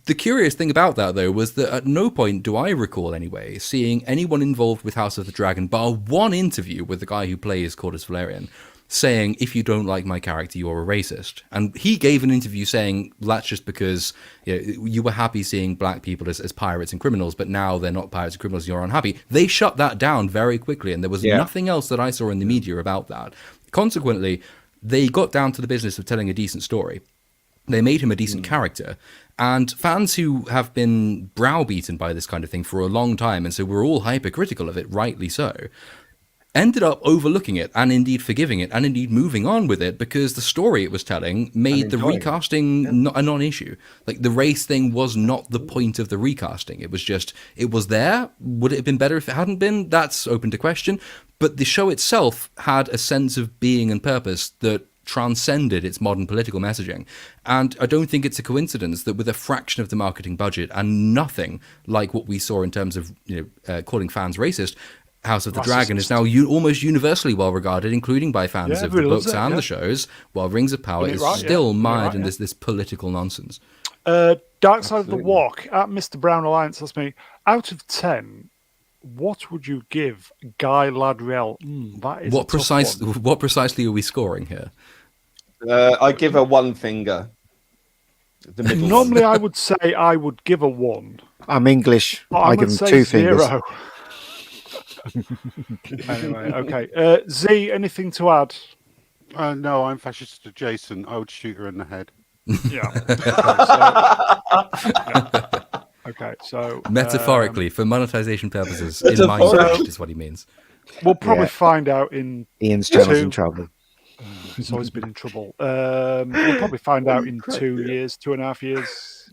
The curious thing about that, though, was that at no point do I recall, anyway, seeing anyone involved with House of the Dragon, bar one interview with the guy who plays Cordus Valerian, saying, if you don't like my character, you're a racist. And he gave an interview saying, that's just because you were happy seeing black people as pirates and criminals, but now they're not pirates and criminals, you're unhappy. They shut that down very quickly, and there was nothing else that I saw in the media about that. Consequently, they got down to the business of telling a decent story. They made him a decent character. And fans who have been browbeaten by this kind of thing for a long time, and so we're all hypercritical of it, rightly so, ended up overlooking it and indeed forgiving it and indeed moving on with it because the story it was telling made the recasting a non-issue. Like, the race thing was not the point of the recasting. It was just, it was there. Would it have been better if it hadn't been? That's open to question. But the show itself had a sense of being and purpose that transcended its modern political messaging. And I don't think it's a coincidence that with a fraction of the marketing budget and nothing like what we saw in terms of calling fans racist, House of the Dragon is now almost universally well regarded, including by fans of the books and the shows, while Rings of Power is still mired in this political nonsense. Dark Side of the Walk at Mr. Brown Alliance asks me, out of 10, what would you give Guy Ladriel? That is what precisely are we scoring here? I give her one finger. The middle Normally, I would say I would give her 1. I'm English. I give him 2 fingers. Anyway, okay. Z, anything to add? No, I'm fascist adjacent. I would shoot her in the head. Yeah. Okay, so metaphorically, for monetization purposes, in Minecraft is what he means. We'll probably find out in Ian's channel's in trouble. He's always been in trouble. We'll probably find out in 2 years, 2.5 years.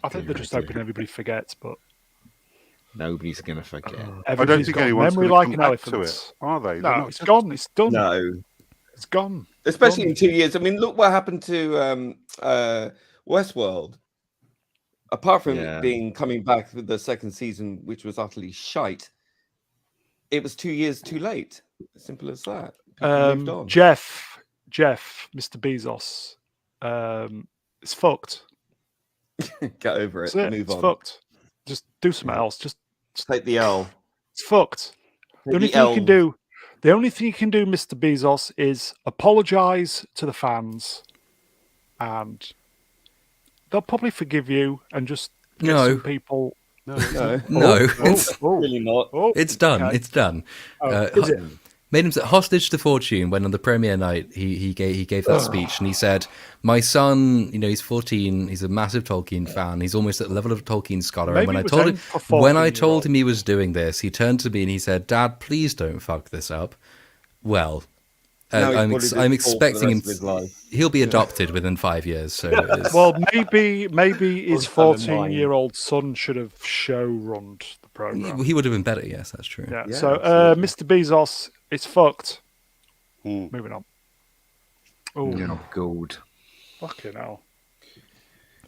I think they're just hoping everybody forgets, but nobody's gonna forget. I don't think anyone's memory going like to an come back to elephant. it, are they? No, it's gone. It's done. No, it's gone. Especially in 2 years. I mean, look what happened to Westworld. Apart from it coming back with the second season, which was utterly shite, it was 2 years too late. Simple as that. Moved on. Jeff, Mr. Bezos, it's fucked. Get over it. Move it's on. Fucked. Just do something else. Just take the L. It's fucked. The only thing you can do, Mr. Bezos, is apologize to the fans, and they'll probably forgive you and just get some people. No, it's really not. It's done. Okay. It's done. Is it? Made him hostage to fortune when on the premiere night he gave that speech, and he said, "My son, he's 14. He's a massive Tolkien fan. He's almost at the level of a Tolkien scholar." Maybe and when I told him he was doing this, he turned to me and he said, "Dad, please don't fuck this up." Well, I'm expecting him. He'll be adopted within 5 years. So well, maybe his 14-year-old son should have show-runned the program. He would have been better. Yes, that's true. Yeah. So, Mr. Bezos, it's fucked. Moving on. Oh, good. Fucking hell.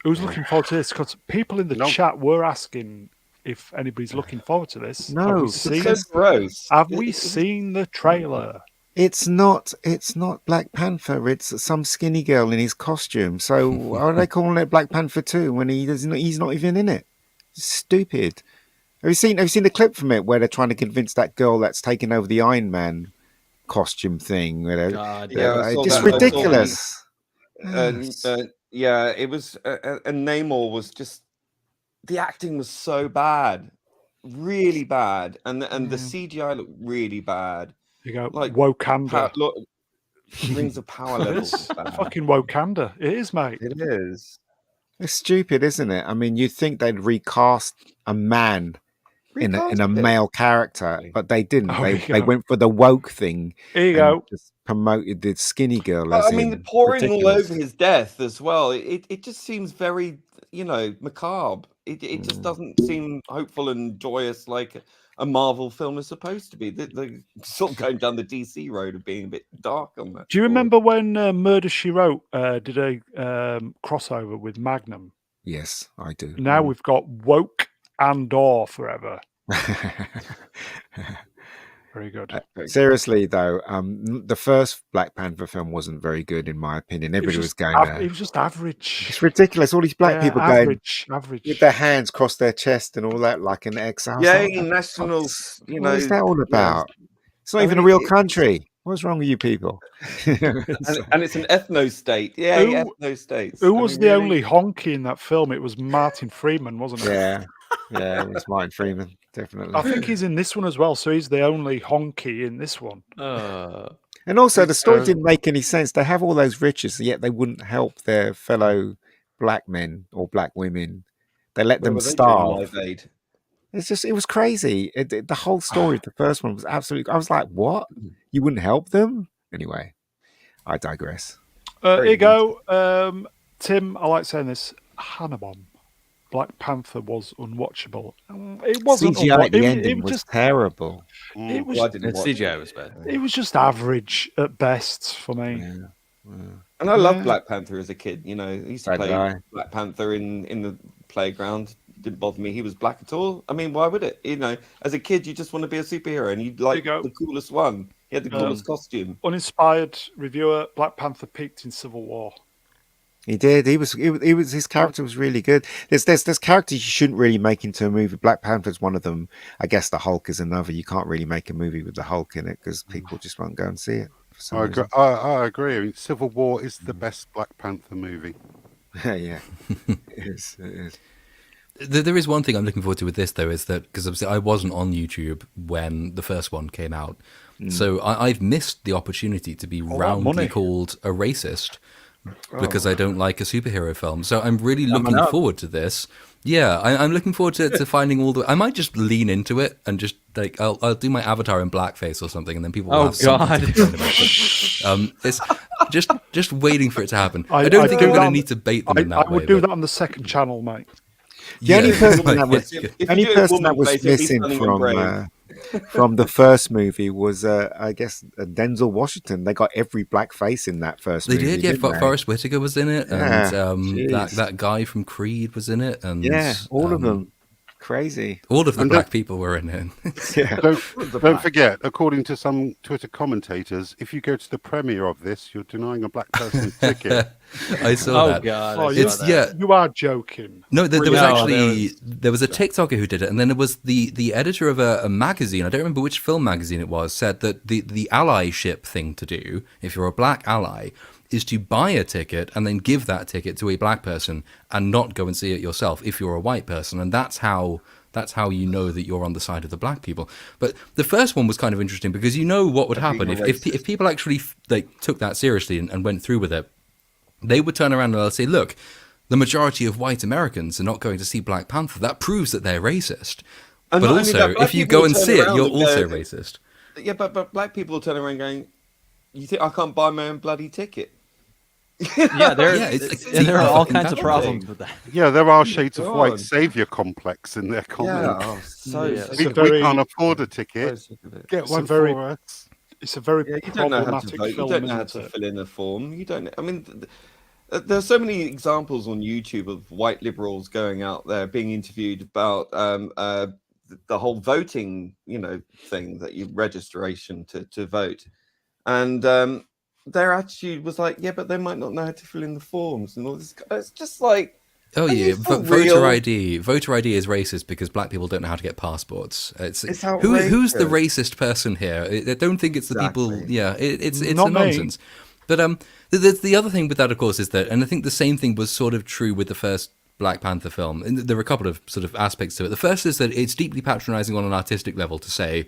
Who's looking forward to this? Because people in the chat were asking if anybody's looking forward to this. No, have we seen the trailer? It's not Black Panther. It's some skinny girl in his costume. So why are they calling it Black Panther 2 when he's not even in it? It's stupid. Have you seen the clip from it where they're trying to convince that girl that's taking over the Iron Man costume thing? God, it's ridiculous. It was, and Namor was just, the acting was so bad, really bad, and the CGI looked really bad. You go like Wakanda. Rings of Power levels. Fucking Wakanda. It is, mate. It is. It's stupid, isn't it? I mean, you'd think they'd recast a man in a male character, but they didn't. They went for the woke thing. Here you go. Just promoted the skinny girl. I mean, the pouring all over his death as well. It just seems very, macabre. It just doesn't seem hopeful and joyous like a Marvel film is supposed to be. They're sort of going down the DC road of being a bit dark on that. Do you remember when Murder, She Wrote did a crossover with Magnum? Yes, I do. Now we've got woke Andor forever. Very good. Seriously though, the first Black Panther film wasn't very good in my opinion. Everybody was going there. It was just average. It's ridiculous. All these black people going average with their hands across their chest and all that, like an exile. Nationals. What is that all about? It's not even a real country. What's wrong with you people? and it's an ethno state. Yeah, ethno states. Who was the only honky in that film? It was Martin Freeman, wasn't it? Yeah, it was Martin Freeman, definitely. I think he's in this one as well, so he's the only honky in this one. And also, the story didn't make any sense. They have all those riches, yet they wouldn't help their fellow black men or black women. They let them starve. It was crazy. The whole story of the first one was absolutely. I was like, what? You wouldn't help them? Anyway, I digress. Here you go. Tim, I like saying this. Hannibal. Black Panther was unwatchable. It wasn't. CGI at the ending was terrible. It was. CGI was bad. It was just average at best for me. Yeah. And I loved Black Panther as a kid. You know, I used to play Black Panther in the playground. Didn't bother me. He was black at all. I mean, why would it? You know, as a kid, you just want to be a superhero, and you'd like the coolest one. He had the coolest costume. Uninspired reviewer. Black Panther peaked in Civil War. He did. He was. His character was really good. There's characters you shouldn't really make into a movie. Black Panther's one of them. I guess the Hulk is another. You can't really make a movie with the Hulk in it because people just won't go and see it. I agree. I mean, Civil War is the best Black Panther movie. Yeah, it is. There is one thing I'm looking forward to with this, though, is that because obviously I wasn't on YouTube when the first one came out, so I've missed the opportunity to be roundly called a racist because I don't like a superhero film. So I'm really looking forward to this. Yeah, I'm looking forward to finding all the. I might just lean into it and just like I'll do my avatar in blackface or something, and then people will have something to complain about. It's just waiting for it to happen. I don't think I'm going to need to bait them in that way. I would do that on the second channel, mate. The only person that was missing from the first movie was, I guess, Denzel Washington. They got every black face in that first movie. They did, yeah. Forrest Whitaker was in it, and that guy from Creed was in it, and all of them. Crazy. All of the black people were in it. Don't forget, according to some Twitter commentators, if you go to the premiere of this, you're denying a black person a ticket. I saw that. God, you are joking. No, there was a TikToker who did it, and then there was the editor of a magazine. I don't remember which film magazine it was. Said that the allyship thing to do, if you're a black ally, is to buy a ticket and then give that ticket to a black person and not go and see it yourself if you're a white person. And that's how you know that you're on the side of the black people. But the first one was kind of interesting because you know what would happen if people actually took that seriously and went through with it. They would turn around and they'll say, look, the majority of white Americans are not going to see Black Panther. That proves that they're racist. But also, if you go and see it, you're also racist. Yeah, but black people will turn around going, you think I can't buy my own bloody ticket? There are all kinds of problems with that. Yeah, there are shades of white savior complex in their comments. We can't afford a ticket. Get one for us. It's a very problematic film. You don't know how to fill in a form. You don't. I mean, there are so many examples on YouTube of white liberals going out there being interviewed about the whole voting, thing that you registration to vote, and their attitude was like, yeah, but they might not know how to fill in the forms and all this. It's just like, voter ID is racist because black people don't know how to get passports. It's who's the racist person here? I don't think it's the people. Yeah, it's a nonsense. But there's the other thing with that, of course, is that, and I think the same thing was sort of true with the first Black Panther film. And there were a couple of sort of aspects to it. The first is that it's deeply patronizing on an artistic level to say,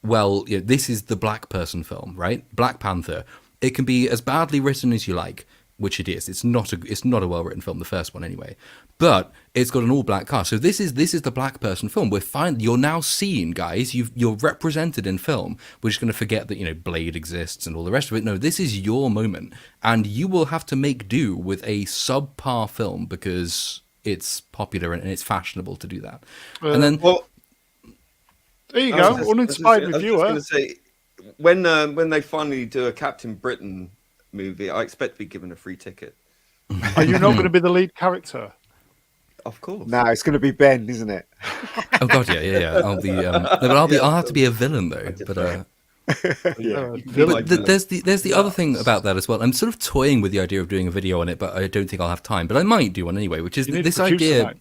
well, this is the black person film, right? Black Panther. It can be as badly written as you like, which it is. It's not a well-written film, the first one anyway. But it's got an all-black cast. So this is the black person film. You're now seeing, guys, you're represented in film. We're just going to forget that, Blade exists and all the rest of it. No, this is your moment. And you will have to make do with a subpar film because it's popular and it's fashionable to do that. And then... there you go, uninspired reviewer. I was going to say, when they finally do a Captain Britain movie, I expect to be given a free ticket. Are you not going to be the lead character? Of course. No, it's going to be Ben, isn't it? Oh god, yeah. I'll have to be a villain though. There's the other thing about that as well. I'm sort of toying with the idea of doing a video on it, but I don't think I'll have time. But I might do one anyway, which is this idea.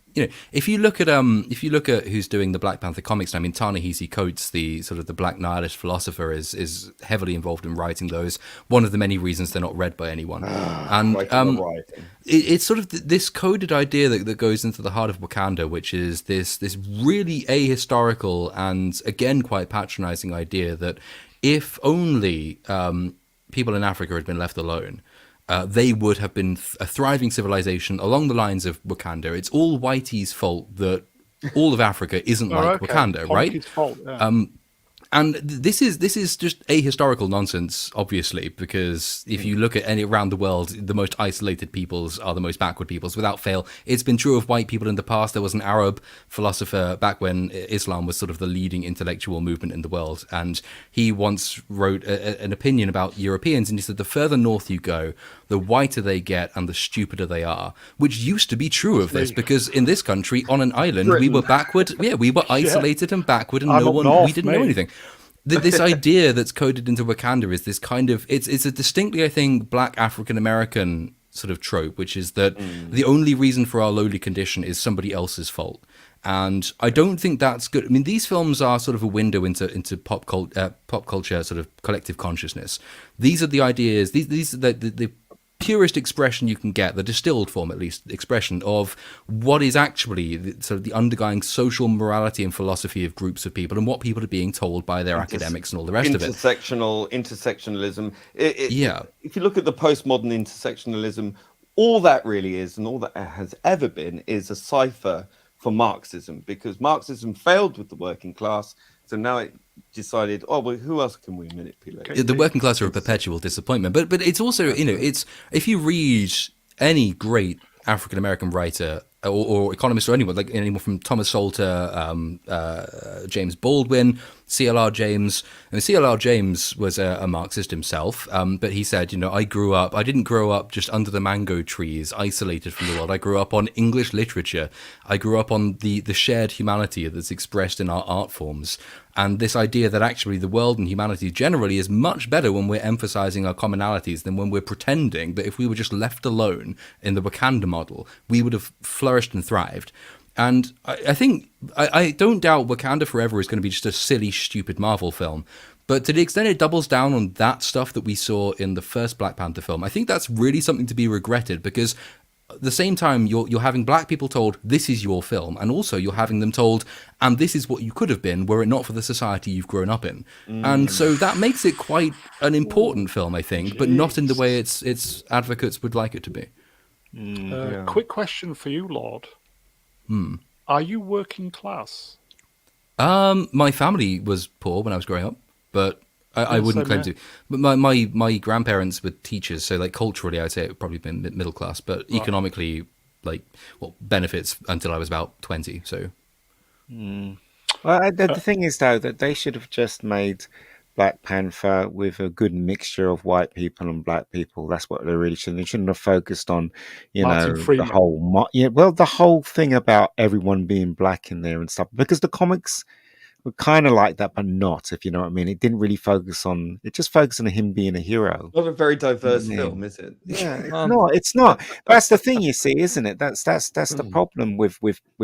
If you look at who's doing the Black Panther comics now, I mean, Ta-Nehisi Coates, the sort of the Black Nihilist philosopher, is heavily involved in writing those. One of the many reasons they're not read by anyone. And it's sort of this coded idea that goes into the heart of Wakanda, which is this really ahistorical and again quite patronizing idea that if only people in Africa had been left alone, they would have been a thriving civilization along the lines of Wakanda. It's all Whitey's fault that all of Africa isn't Wakanda, right? Fault, yeah. And this is just ahistorical nonsense, obviously, because if you look at any around the world, the most isolated peoples are the most backward peoples, without fail. It's been true of white people in the past. There was an Arab philosopher back when Islam was sort of the leading intellectual movement in the world, and he once wrote an opinion about Europeans, and he said the further north you go, the whiter they get and the stupider they are, which used to be true of this, because in this country, on an island, we were backward. Yeah, we were isolated and backward, and we didn't know anything. This idea that's coded into Wakanda is this kind of, it's a distinctly, I think, Black African-American sort of trope, which is that the only reason for our lowly condition is somebody else's fault. And I don't think that's good. I mean, these films are sort of a window into pop culture, sort of collective consciousness. These are the ideas, these are the purest expression you can get, the distilled form at least, expression of what is actually sort of the underlying social morality and philosophy of groups of people and what people are being told by their academics and all the rest of it. Intersectionalism. If you look at the postmodern intersectionalism, all that really is, and all that has ever been, is a cipher for Marxism, because Marxism failed with the working class. So now it decided, who else can we manipulate? The working class are a perpetual disappointment. But it's also, it's if you read any great African American writer or economist or anyone from Thomas Salter, James Baldwin, C.L.R. James. And C.L.R. James was a Marxist himself, but he said, I didn't grow up just under the mango trees, isolated from the world. I grew up on English literature. I grew up on the shared humanity that's expressed in our art forms. And this idea that actually the world and humanity generally is much better when we're emphasizing our commonalities than when we're pretending that if we were just left alone in the Wakanda model, we would have flourished and thrived. And I think, I don't doubt Wakanda Forever is going to be just a silly, stupid Marvel film. But to the extent it doubles down on that stuff that we saw in the first Black Panther film, I think that's really something to be regretted, because at the same time, you're having black people told, this is your film, and also you're having them told, and this is what you could have been were it not for the society you've grown up in. And so that makes it quite an important film, I think, but not in the way its advocates would like it to be. Quick question for you, Lord. Are you working class? My family was poor when I was growing up, but I wouldn't claim to. But my grandparents were teachers, so like culturally, I'd say it would probably been middle class, but economically, benefits until I was about 20. So, well, the thing is though that they should have just made Black Panther with a good mixture of white people and black people. That's what they really should. They shouldn't have focused on, the whole thing about everyone being black in there and stuff, because the comics were kind of like that, but not, if you know what I mean. It didn't really focus on, it just focused on him being a hero. Not a very diverse film, is it? Yeah, it's not. That's the thing, you see, isn't it? That's the problem with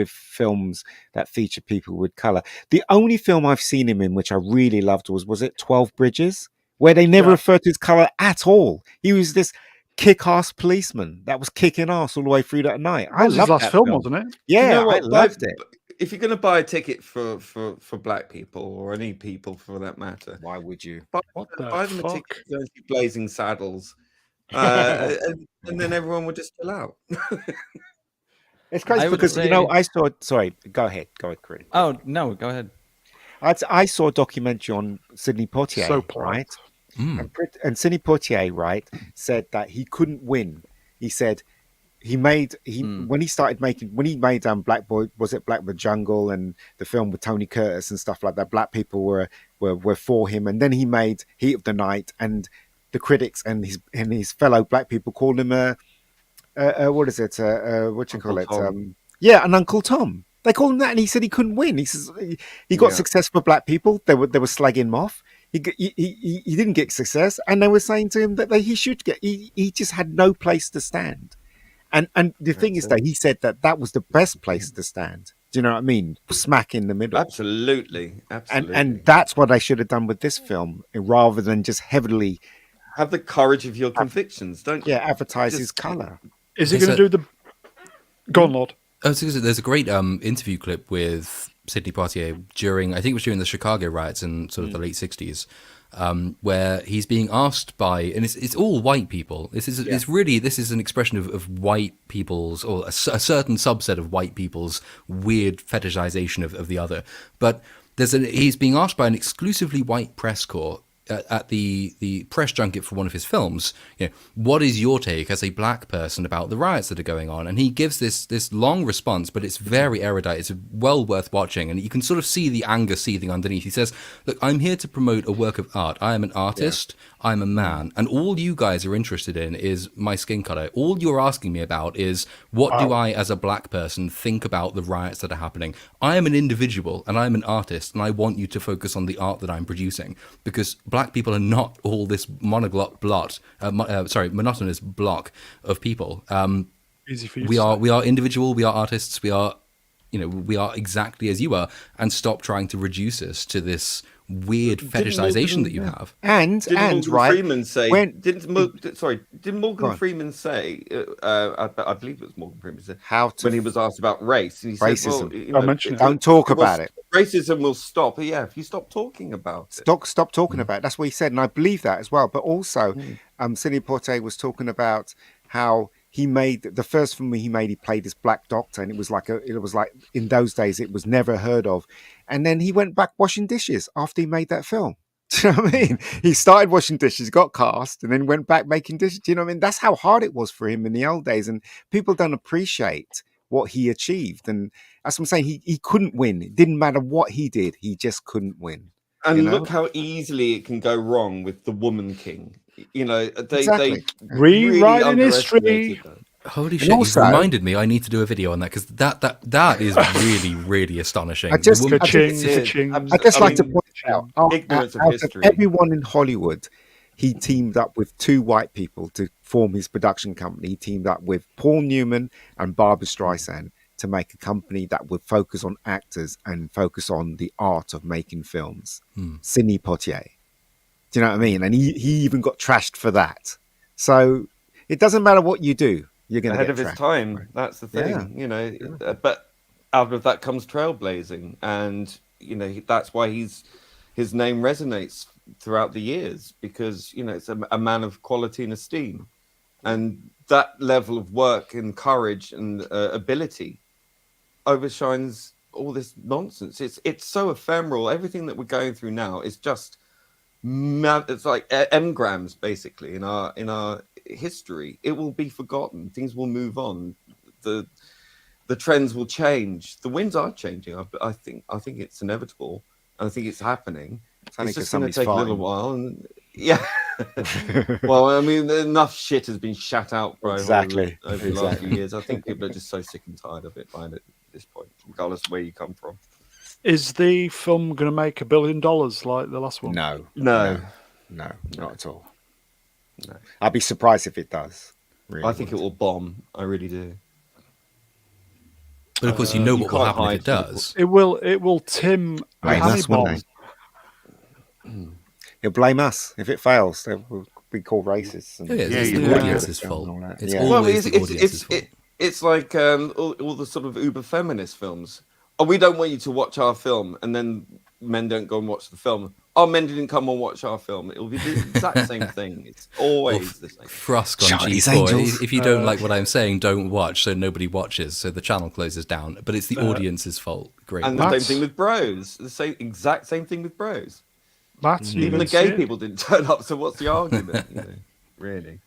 films that feature people with color. The only film I've seen him in, which I really loved, was it 12 Bridges, where they never referred to his color at all. He was this kick-ass policeman that was kicking ass all the way through that night. That was his last film, wasn't it? Yeah, I loved it. If you're going to buy a ticket for black people, or any people for that matter, why would you? Buy them a ticket to go see Blazing Saddles, and then everyone would just chill out. It's crazy because I saw. Sorry, go ahead, Chris. Oh no, go ahead. I saw a documentary on Sidney Poitier, right? And Sidney Poitier, right, said that he couldn't win. He said when he made Black Boy, was it Black the Jungle, and the film with Tony Curtis and stuff like that, black people were for him. And then he made Heat of the Night, and the critics and his fellow black people called him what is it? What you call it? An Uncle Tom. They called him that, and he said he couldn't win. He says he got success for black people. They were slagging him off. He didn't get success, and they were saying to him that he should get. He just had no place to stand. And the thing is that he said that was the best place to stand. Do you know what I mean? Smack in the middle. Absolutely. And that's what they should have done with this film, rather than just heavily have the courage of your convictions. Don't advertise his colour. Is he going to do the? Go on, Lord. Oh, so there's a great interview clip with Sidney Poitier during, I think it was during the Chicago riots in sort of the late 60s, where he's being asked by, and it's all white people. This is an expression of white people's, or a certain subset of white people's weird fetishization of the other. But he's being asked by an exclusively white press corps at the press junket for one of his films, what is your take as a black person about the riots that are going on? And he gives this long response, but it's very erudite. It's well worth watching, and you can sort of see the anger seething underneath. He says, look, I'm here to promote a work of art. I am an artist. I'm a man, and all you guys are interested in is my skin color. All you're asking me about is what do I, as a black person, think about the riots that are happening. I am an individual, and I'm an artist, and I want you to focus on the art that I'm producing, because black people are not all this monotonous block of people. Easy for you. We are individual. We are artists. We are exactly as you are, and stop trying to reduce us to this weird fetishization that you have. Didn't Morgan Freeman say? I believe it was Morgan Freeman said when he was asked about race, and he racism. said, "Don't talk about it. Racism will stop. If you stop talking about it, stop talking about it." That's what he said, and I believe that as well. But also, Sidney Poitier was talking about how he made the first film he made. He played this black doctor, and it was like in those days it was never heard of. And then he went back washing dishes after he made that film. Do you know what I mean? He started washing dishes, got cast, and then went back making dishes. Do you know what I mean? That's how hard it was for him in the old days, and people don't appreciate what he achieved. And that's what I'm saying. He couldn't win. It didn't matter what he did. He just couldn't win. And look how easily it can go wrong with the Woman King. They rewriting history. Holy shit! You've reminded me. I need to do a video on that, because that is really, really astonishing. I'd just like to point out, ignorance of history. Everyone in Hollywood, he teamed up with two white people to form his production company. He teamed up with Paul Newman and Barbra Streisand to make a company that would focus on actors and focus on the art of making films. Sidney Poitier. Do you know what I mean? And he even got trashed for that. So it doesn't matter what you do. You're going to get ahead of his time. Right. That's the thing, But out of that comes trailblazing, and that's why his name resonates throughout the years, because it's a man of quality and esteem, and that level of work and courage and ability overshines all this nonsense. It's so ephemeral. Everything that we're going through now is just it's like engrams basically in our history. It will be forgotten. Things will move on. The trends will change. The winds are changing. I think it's inevitable. I think it's happening. It's just going to take a little while. And well, I mean, enough shit has been shat out over the last few years. I think people are just so sick and tired of it by this point, regardless of where you come from. Is the film going to make $1 billion like the last one? No, not at all. No. I'd be surprised if it does. Really I think it will bomb. I really do. But of course, what will happen if it does. It will Tim Hannibal. He'll blame us if it fails. We'll be called racists. It's the audience's fault. It's always the audience's fault. It's like all the sort of uber feminist films. Oh, we don't want you to watch our film, and then men don't go and watch the film. Oh, men didn't come and watch our film. It'll be the exact same thing. It's always the same. Frusk on G4. If you don't like what I'm saying, don't watch, so nobody watches, so the channel closes down. But it's the audience's fault. Great. And the same thing with Bros. The exact same thing with Bros. Even the gay people didn't turn up, so what's the argument? Really?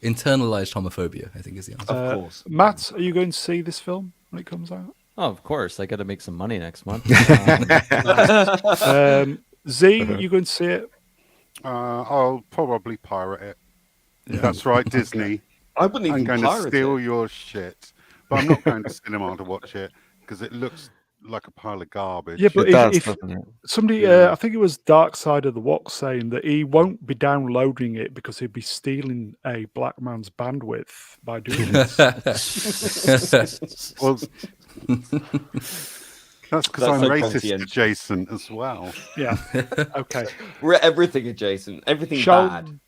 Internalized homophobia, I think, is the answer. Of course. Matt, are you going to see this film when it comes out? Oh, of course. I got to make some money next month. Z, you going to see it? I'll probably pirate it. Yeah. That's right, Disney. I wouldn't even I'm going to steal your shit. but I'm not going to cinema to watch it because it looks like a pile of garbage. Yeah, but It does, if doesn't it? somebody, Yeah. I think it was Dark Side of the Walk saying that he won't be downloading it because he'd be stealing a black man's bandwidth by doing this. Well, that's because I'm so racist conscientious. adjacent as well. Yeah. Okay. We're everything adjacent, everything Shall bad.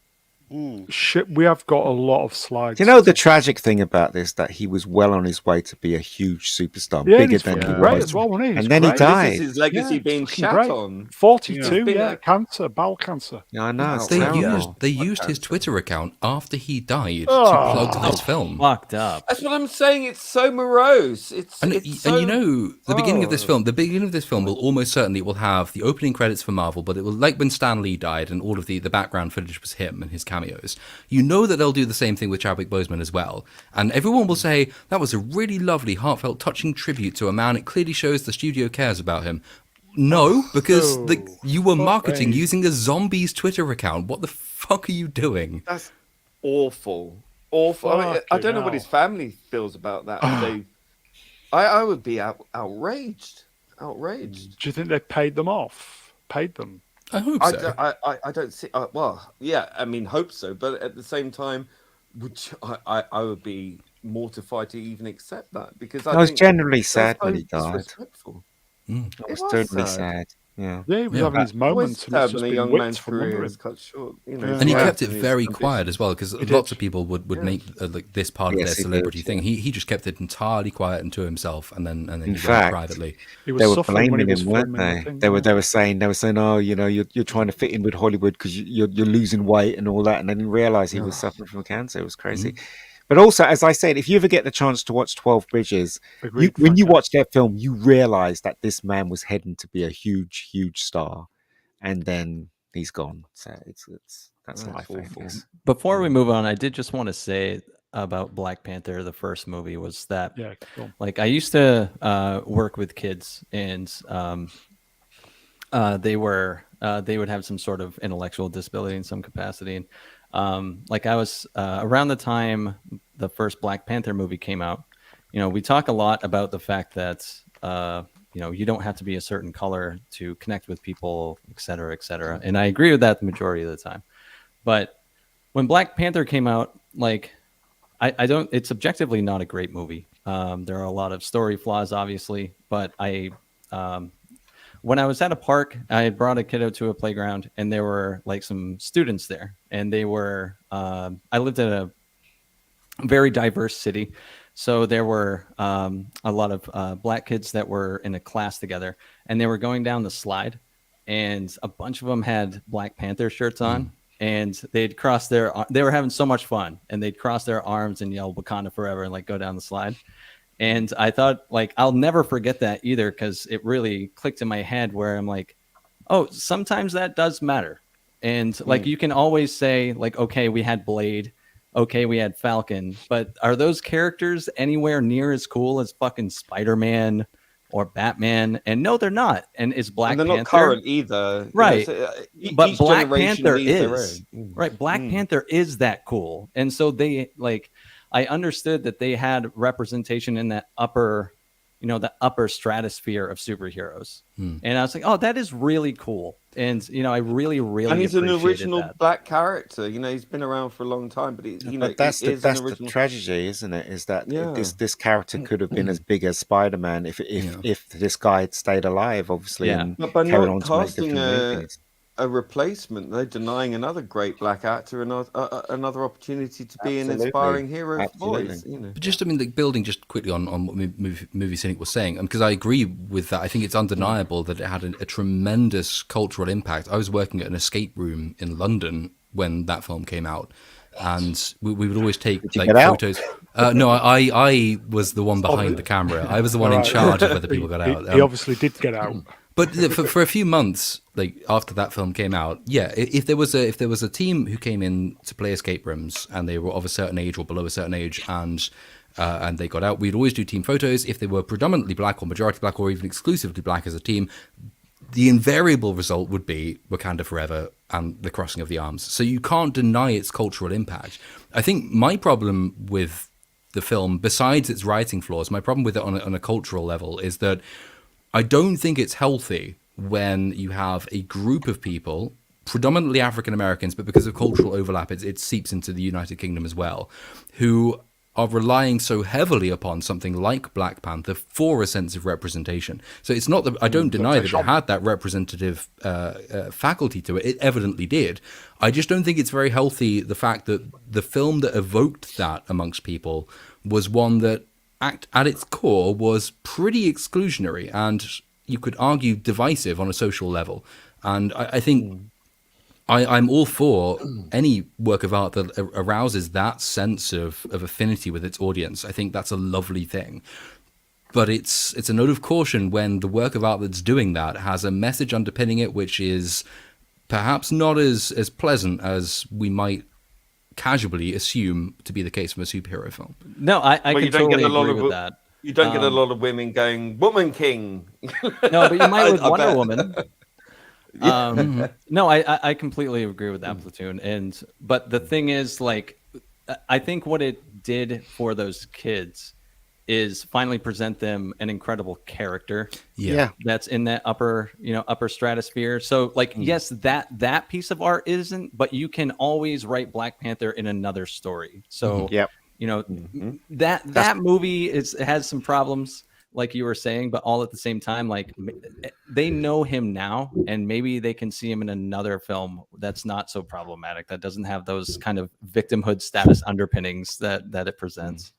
we have got a lot of slides. You know the tragic thing about this, that he was well on his way to be a huge superstar, Yeah, bigger he's than he fucking great was, as well, wasn't he? He's and then he great. died. This is his legacy Yeah, being fucking shat great. on. 42, Been yeah, a- cancer, bowel cancer. Yeah, I know. It's They terrible. used his Twitter account after he died Oh. to plug this film. Fucked up. That's what I'm saying. It's so morose. And So, you know, the beginning of this film will almost certainly will have the opening credits for Marvel, but it will, like when Stan Lee died and all of the background footage was him and his cameos. You know that they'll do the same thing with Chadwick Boseman as well. And everyone will say, that was a really lovely, heartfelt, touching tribute to a man. It clearly shows the studio cares about him. No, because you were marketing using a zombie's Twitter account. What the fuck are you doing? That's awful. Awful. I don't Fucking know what his hell. family feels about that. I would be outraged. Outraged. Do you think they paid them off? Paid them? I hope so. I don't see. Well, yeah, I mean, hope so, but at the same time, I would be mortified to even accept that because I was think generally that's sad so when he died. disrespectful. I It was was totally sad. sad. Yeah. Yeah, he was Yeah. having his moments, and it's Sad just when a been young whipped man's from career under him. is cut short. You know, Yeah. And he his kept it life and very his quiet as well, because did. lots of people would Yeah. make like this part of Yes, their he did, celebrity thing. yeah. He just kept it entirely quiet and to himself, and then In he went fact, privately. He was They were suffering when he blaming was him, weren't filming the they? thing, They were yeah. saying, oh, you know, you're trying to fit in with Hollywood because you're losing weight and all that, and they didn't realize he was suffering from cancer. It was crazy. But also, as I said, if you ever get the chance to watch 12 Bridges, Agreed, when you Franco. watch that film, you realize that this man was heading to be a huge, huge star, and then he's gone. So that's life, I awful. guess. Before we move on, I did just want to say about Black Panther, the first movie, was that Yeah, cool. like I used to work with kids, and they would have some sort of intellectual disability in some capacity, and like I was around the time the first Black Panther movie came out. You know, we talk a lot about the fact that you know, you don't have to be a certain color to connect with people, et cetera, and I agree with that the majority of the time. But when Black Panther came out, like I don't, it's objectively not a great movie. There are a lot of story flaws, obviously, but when I was at a park, I had brought a kiddo to a playground, and there were like some students there, and they were, I lived in a very diverse city. So there were a lot of black kids that were in a class together, and they were going down the slide, and a bunch of them had Black Panther shirts on, and they'd cross they were having so much fun, and they'd cross their arms and yell Wakanda forever and like go down the slide. And I thought, like, I'll never forget that either, because it really clicked in my head where I'm like, oh, sometimes that does matter. And like, you can always say like, okay, we had Blade. Okay, we had Falcon, but are those characters anywhere near as cool as fucking Spider-Man or Batman? And no, they're not. And is Black And they're Panther not current either. Right. You know, so, but each Black generation Panther needs their is own. right. Black Panther is that cool, and so they like. I understood that they had representation in that upper, you know, the upper stratosphere of superheroes, and I was like, oh, that is really cool. And you know, I really And he's an appreciated original that. black character. You know, he's been around for a long time, but you know, But that's he is the an original. tragedy, isn't it? Is that Yeah. this character could have been as big as Spider-Man if this guy had stayed alive, obviously, Yeah. and But by carried not on to make casting different movies. a replacement, they're denying another great black actor another opportunity to be an Absolutely. inspiring hero Absolutely. voice. You know, But just, I mean, like, building just quickly on what movie Cynic was saying, because I agree with that. I think it's undeniable that it had a tremendous cultural impact. I was working at an escape room in London when that film came out, and we would always take Did you like get out? photos. No, I was the one behind the camera. I was the one in charge of whether people got out. He obviously did get out. But for a few months, like after that film came out, yeah, if there was a team who came in to play escape rooms and they were of a certain age or below a certain age and they got out, we'd always do team photos. If they were predominantly black or majority black or even exclusively black as a team, the invariable result would be Wakanda Forever and the crossing of the arms. So you can't deny its cultural impact. I think my problem with the film, besides its writing flaws, my problem with it on a cultural level is that I don't think it's healthy when you have a group of people, predominantly African Americans, but because of cultural overlap, it seeps into the United Kingdom as well, who are relying so heavily upon something like Black Panther for a sense of representation. So it's not that I don't deny that it had that representative faculty to it. It evidently did. I just don't think it's very healthy, the fact that the film that evoked that amongst people was one that at its core was pretty exclusionary and you could argue divisive on a social level. And I think I'm all for any work of art that arouses that sense of affinity with its audience. I think that's a lovely thing. But it's a note of caution when the work of art that's doing that has a message underpinning it, which is perhaps not as pleasant as we might casually assume to be the case from a superhero film. No, I can totally agree with that. You don't get a lot of women going, Woman King. No, but you might with Wonder Woman. No, I completely agree with that, Platoon. But the thing is, like, I think what it did for those kids is finally present them an incredible character. Yeah. That's in that upper stratosphere. So, like, yes, that piece of art isn't, but you can always write Black Panther in another story. So, that movie has some problems, like you were saying, but all at the same time, like, they know him now, and maybe they can see him in another film that's not so problematic, that doesn't have those kind of victimhood status underpinnings that it presents.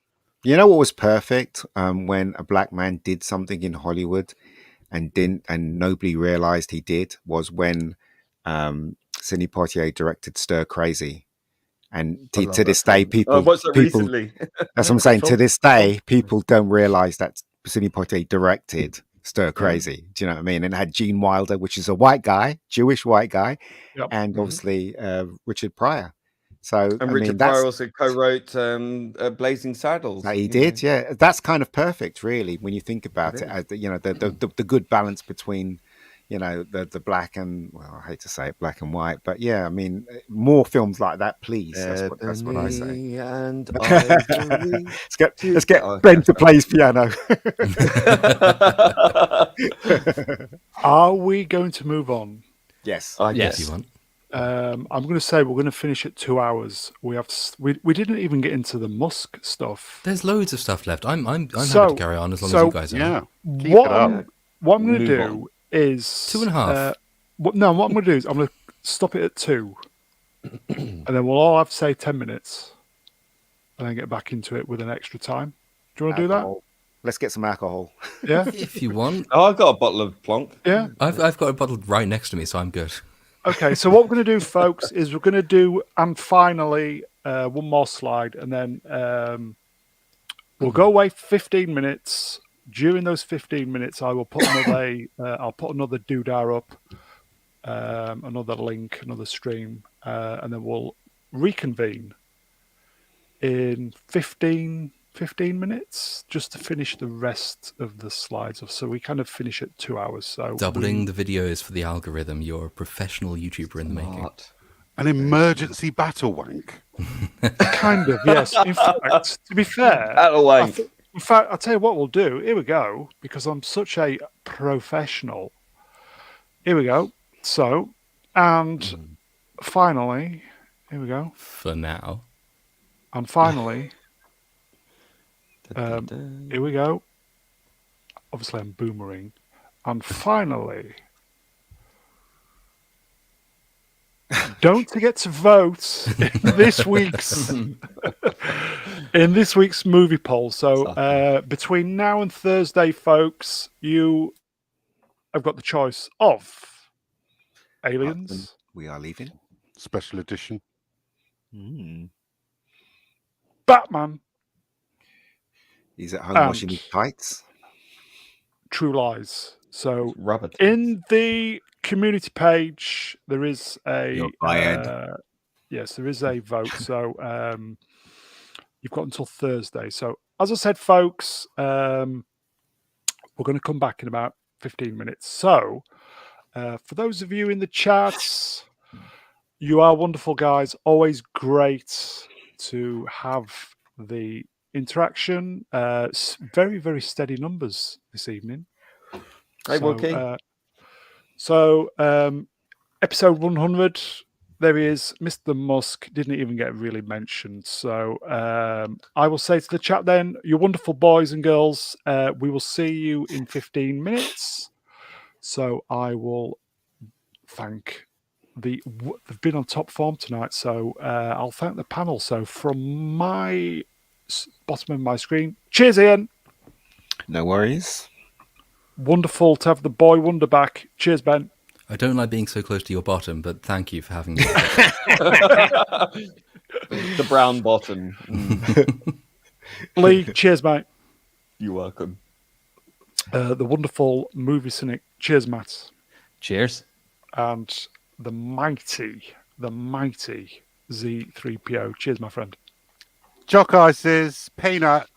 You know what was perfect? When a black man did something in Hollywood and nobody realized he did, was when Sidney Poitier directed Stir Crazy. And to this day, people recently. That's what I'm saying. To this day, people don't realize that Sidney Poitier directed Stir Crazy. Do you know what I mean? And it had Gene Wilder, which is a white guy, Jewish white guy, and obviously Richard Pryor. So Richard Pryor also co-wrote Blazing Saddles. He did, yeah. That's kind of perfect, really, when you think about it. As the good balance between, the black and, well, I hate to say it, black and white, but yeah, I mean, more films like that, please. That's what I say. And let's get Ben to play his piano. Are we going to move on? Yes. Yes, you want. I'm going to say we're going to finish at 2 hours. We didn't even get into the Musk stuff. There's loads of stuff left. I'm happy to carry on as long as you guys are. Yeah. What I'm going to do is 2.5. What I'm going to do is I'm going to stop it at 2, and then we'll all have to say 10 minutes, and then get back into it with an extra time. Do you want to do that? Let's get some alcohol. Yeah, if you want. Oh, I've got a bottle of Plonk. Yeah, I've got a bottle right next to me, so I'm good. Okay, so what we're going to do, folks, is we're going to do, and finally, one more slide, and then we'll go away for 15 minutes. During those 15 minutes, I will put another doodah up, another link, another stream, and then we'll reconvene in 15 minutes just to finish the rest of the slides. So we kind of finish at 2 hours. So doubling the videos for the algorithm. You're a professional YouTuber in the making. An emergency battle wank. Kind of, yes. In fact, to be fair, in fact, I'll tell you what we'll do. Here we go, because I'm such a professional. Here we go. So, and finally, here we go. For now. And finally, here we go. Obviously, I'm boomerang. And finally, don't forget to vote in this week's movie poll. So between now and Thursday, folks, you have got the choice of Aliens. We Are Leaving. Special edition. Batman. He's at home washing his tights. True Lies. So in the community page, there is a yes, there is a vote. So you've got until Thursday. So as I said, folks, we're going to come back in about 15 minutes. So for those of you in the chats, you are wonderful guys. Always great to have the interaction. Very, very steady numbers this evening. Hey, Wookie. Episode 100, there he is. Mr. Musk didn't even get really mentioned. So I will say to the chat then, you wonderful boys and girls, we will see you in 15 minutes. So I will thank they've been on top form tonight. So I'll thank the panel. So from my bottom of my screen, cheers, Ian. No worries. Wonderful to have the boy wonder back. Cheers, Ben. I don't like being so close to your bottom, but thank you for having me. The brown bottom. Lee, cheers, mate. You're welcome. The wonderful movie cynic, cheers, Matt. Cheers. And the mighty Z3PO, cheers, my friend. Chalk ices, peanuts,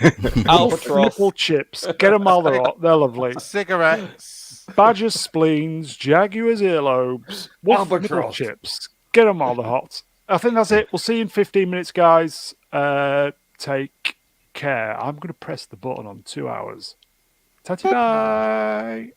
Nipple chips, get them while they're hot, they're lovely. cigarettes, Badger spleens, Jaguar's earlobes, nipple chips, get them while they're hot. I think that's it. We'll see you in 15 minutes, guys. Take care. I'm going to press the button on 2 hours. Ta-ta, bye.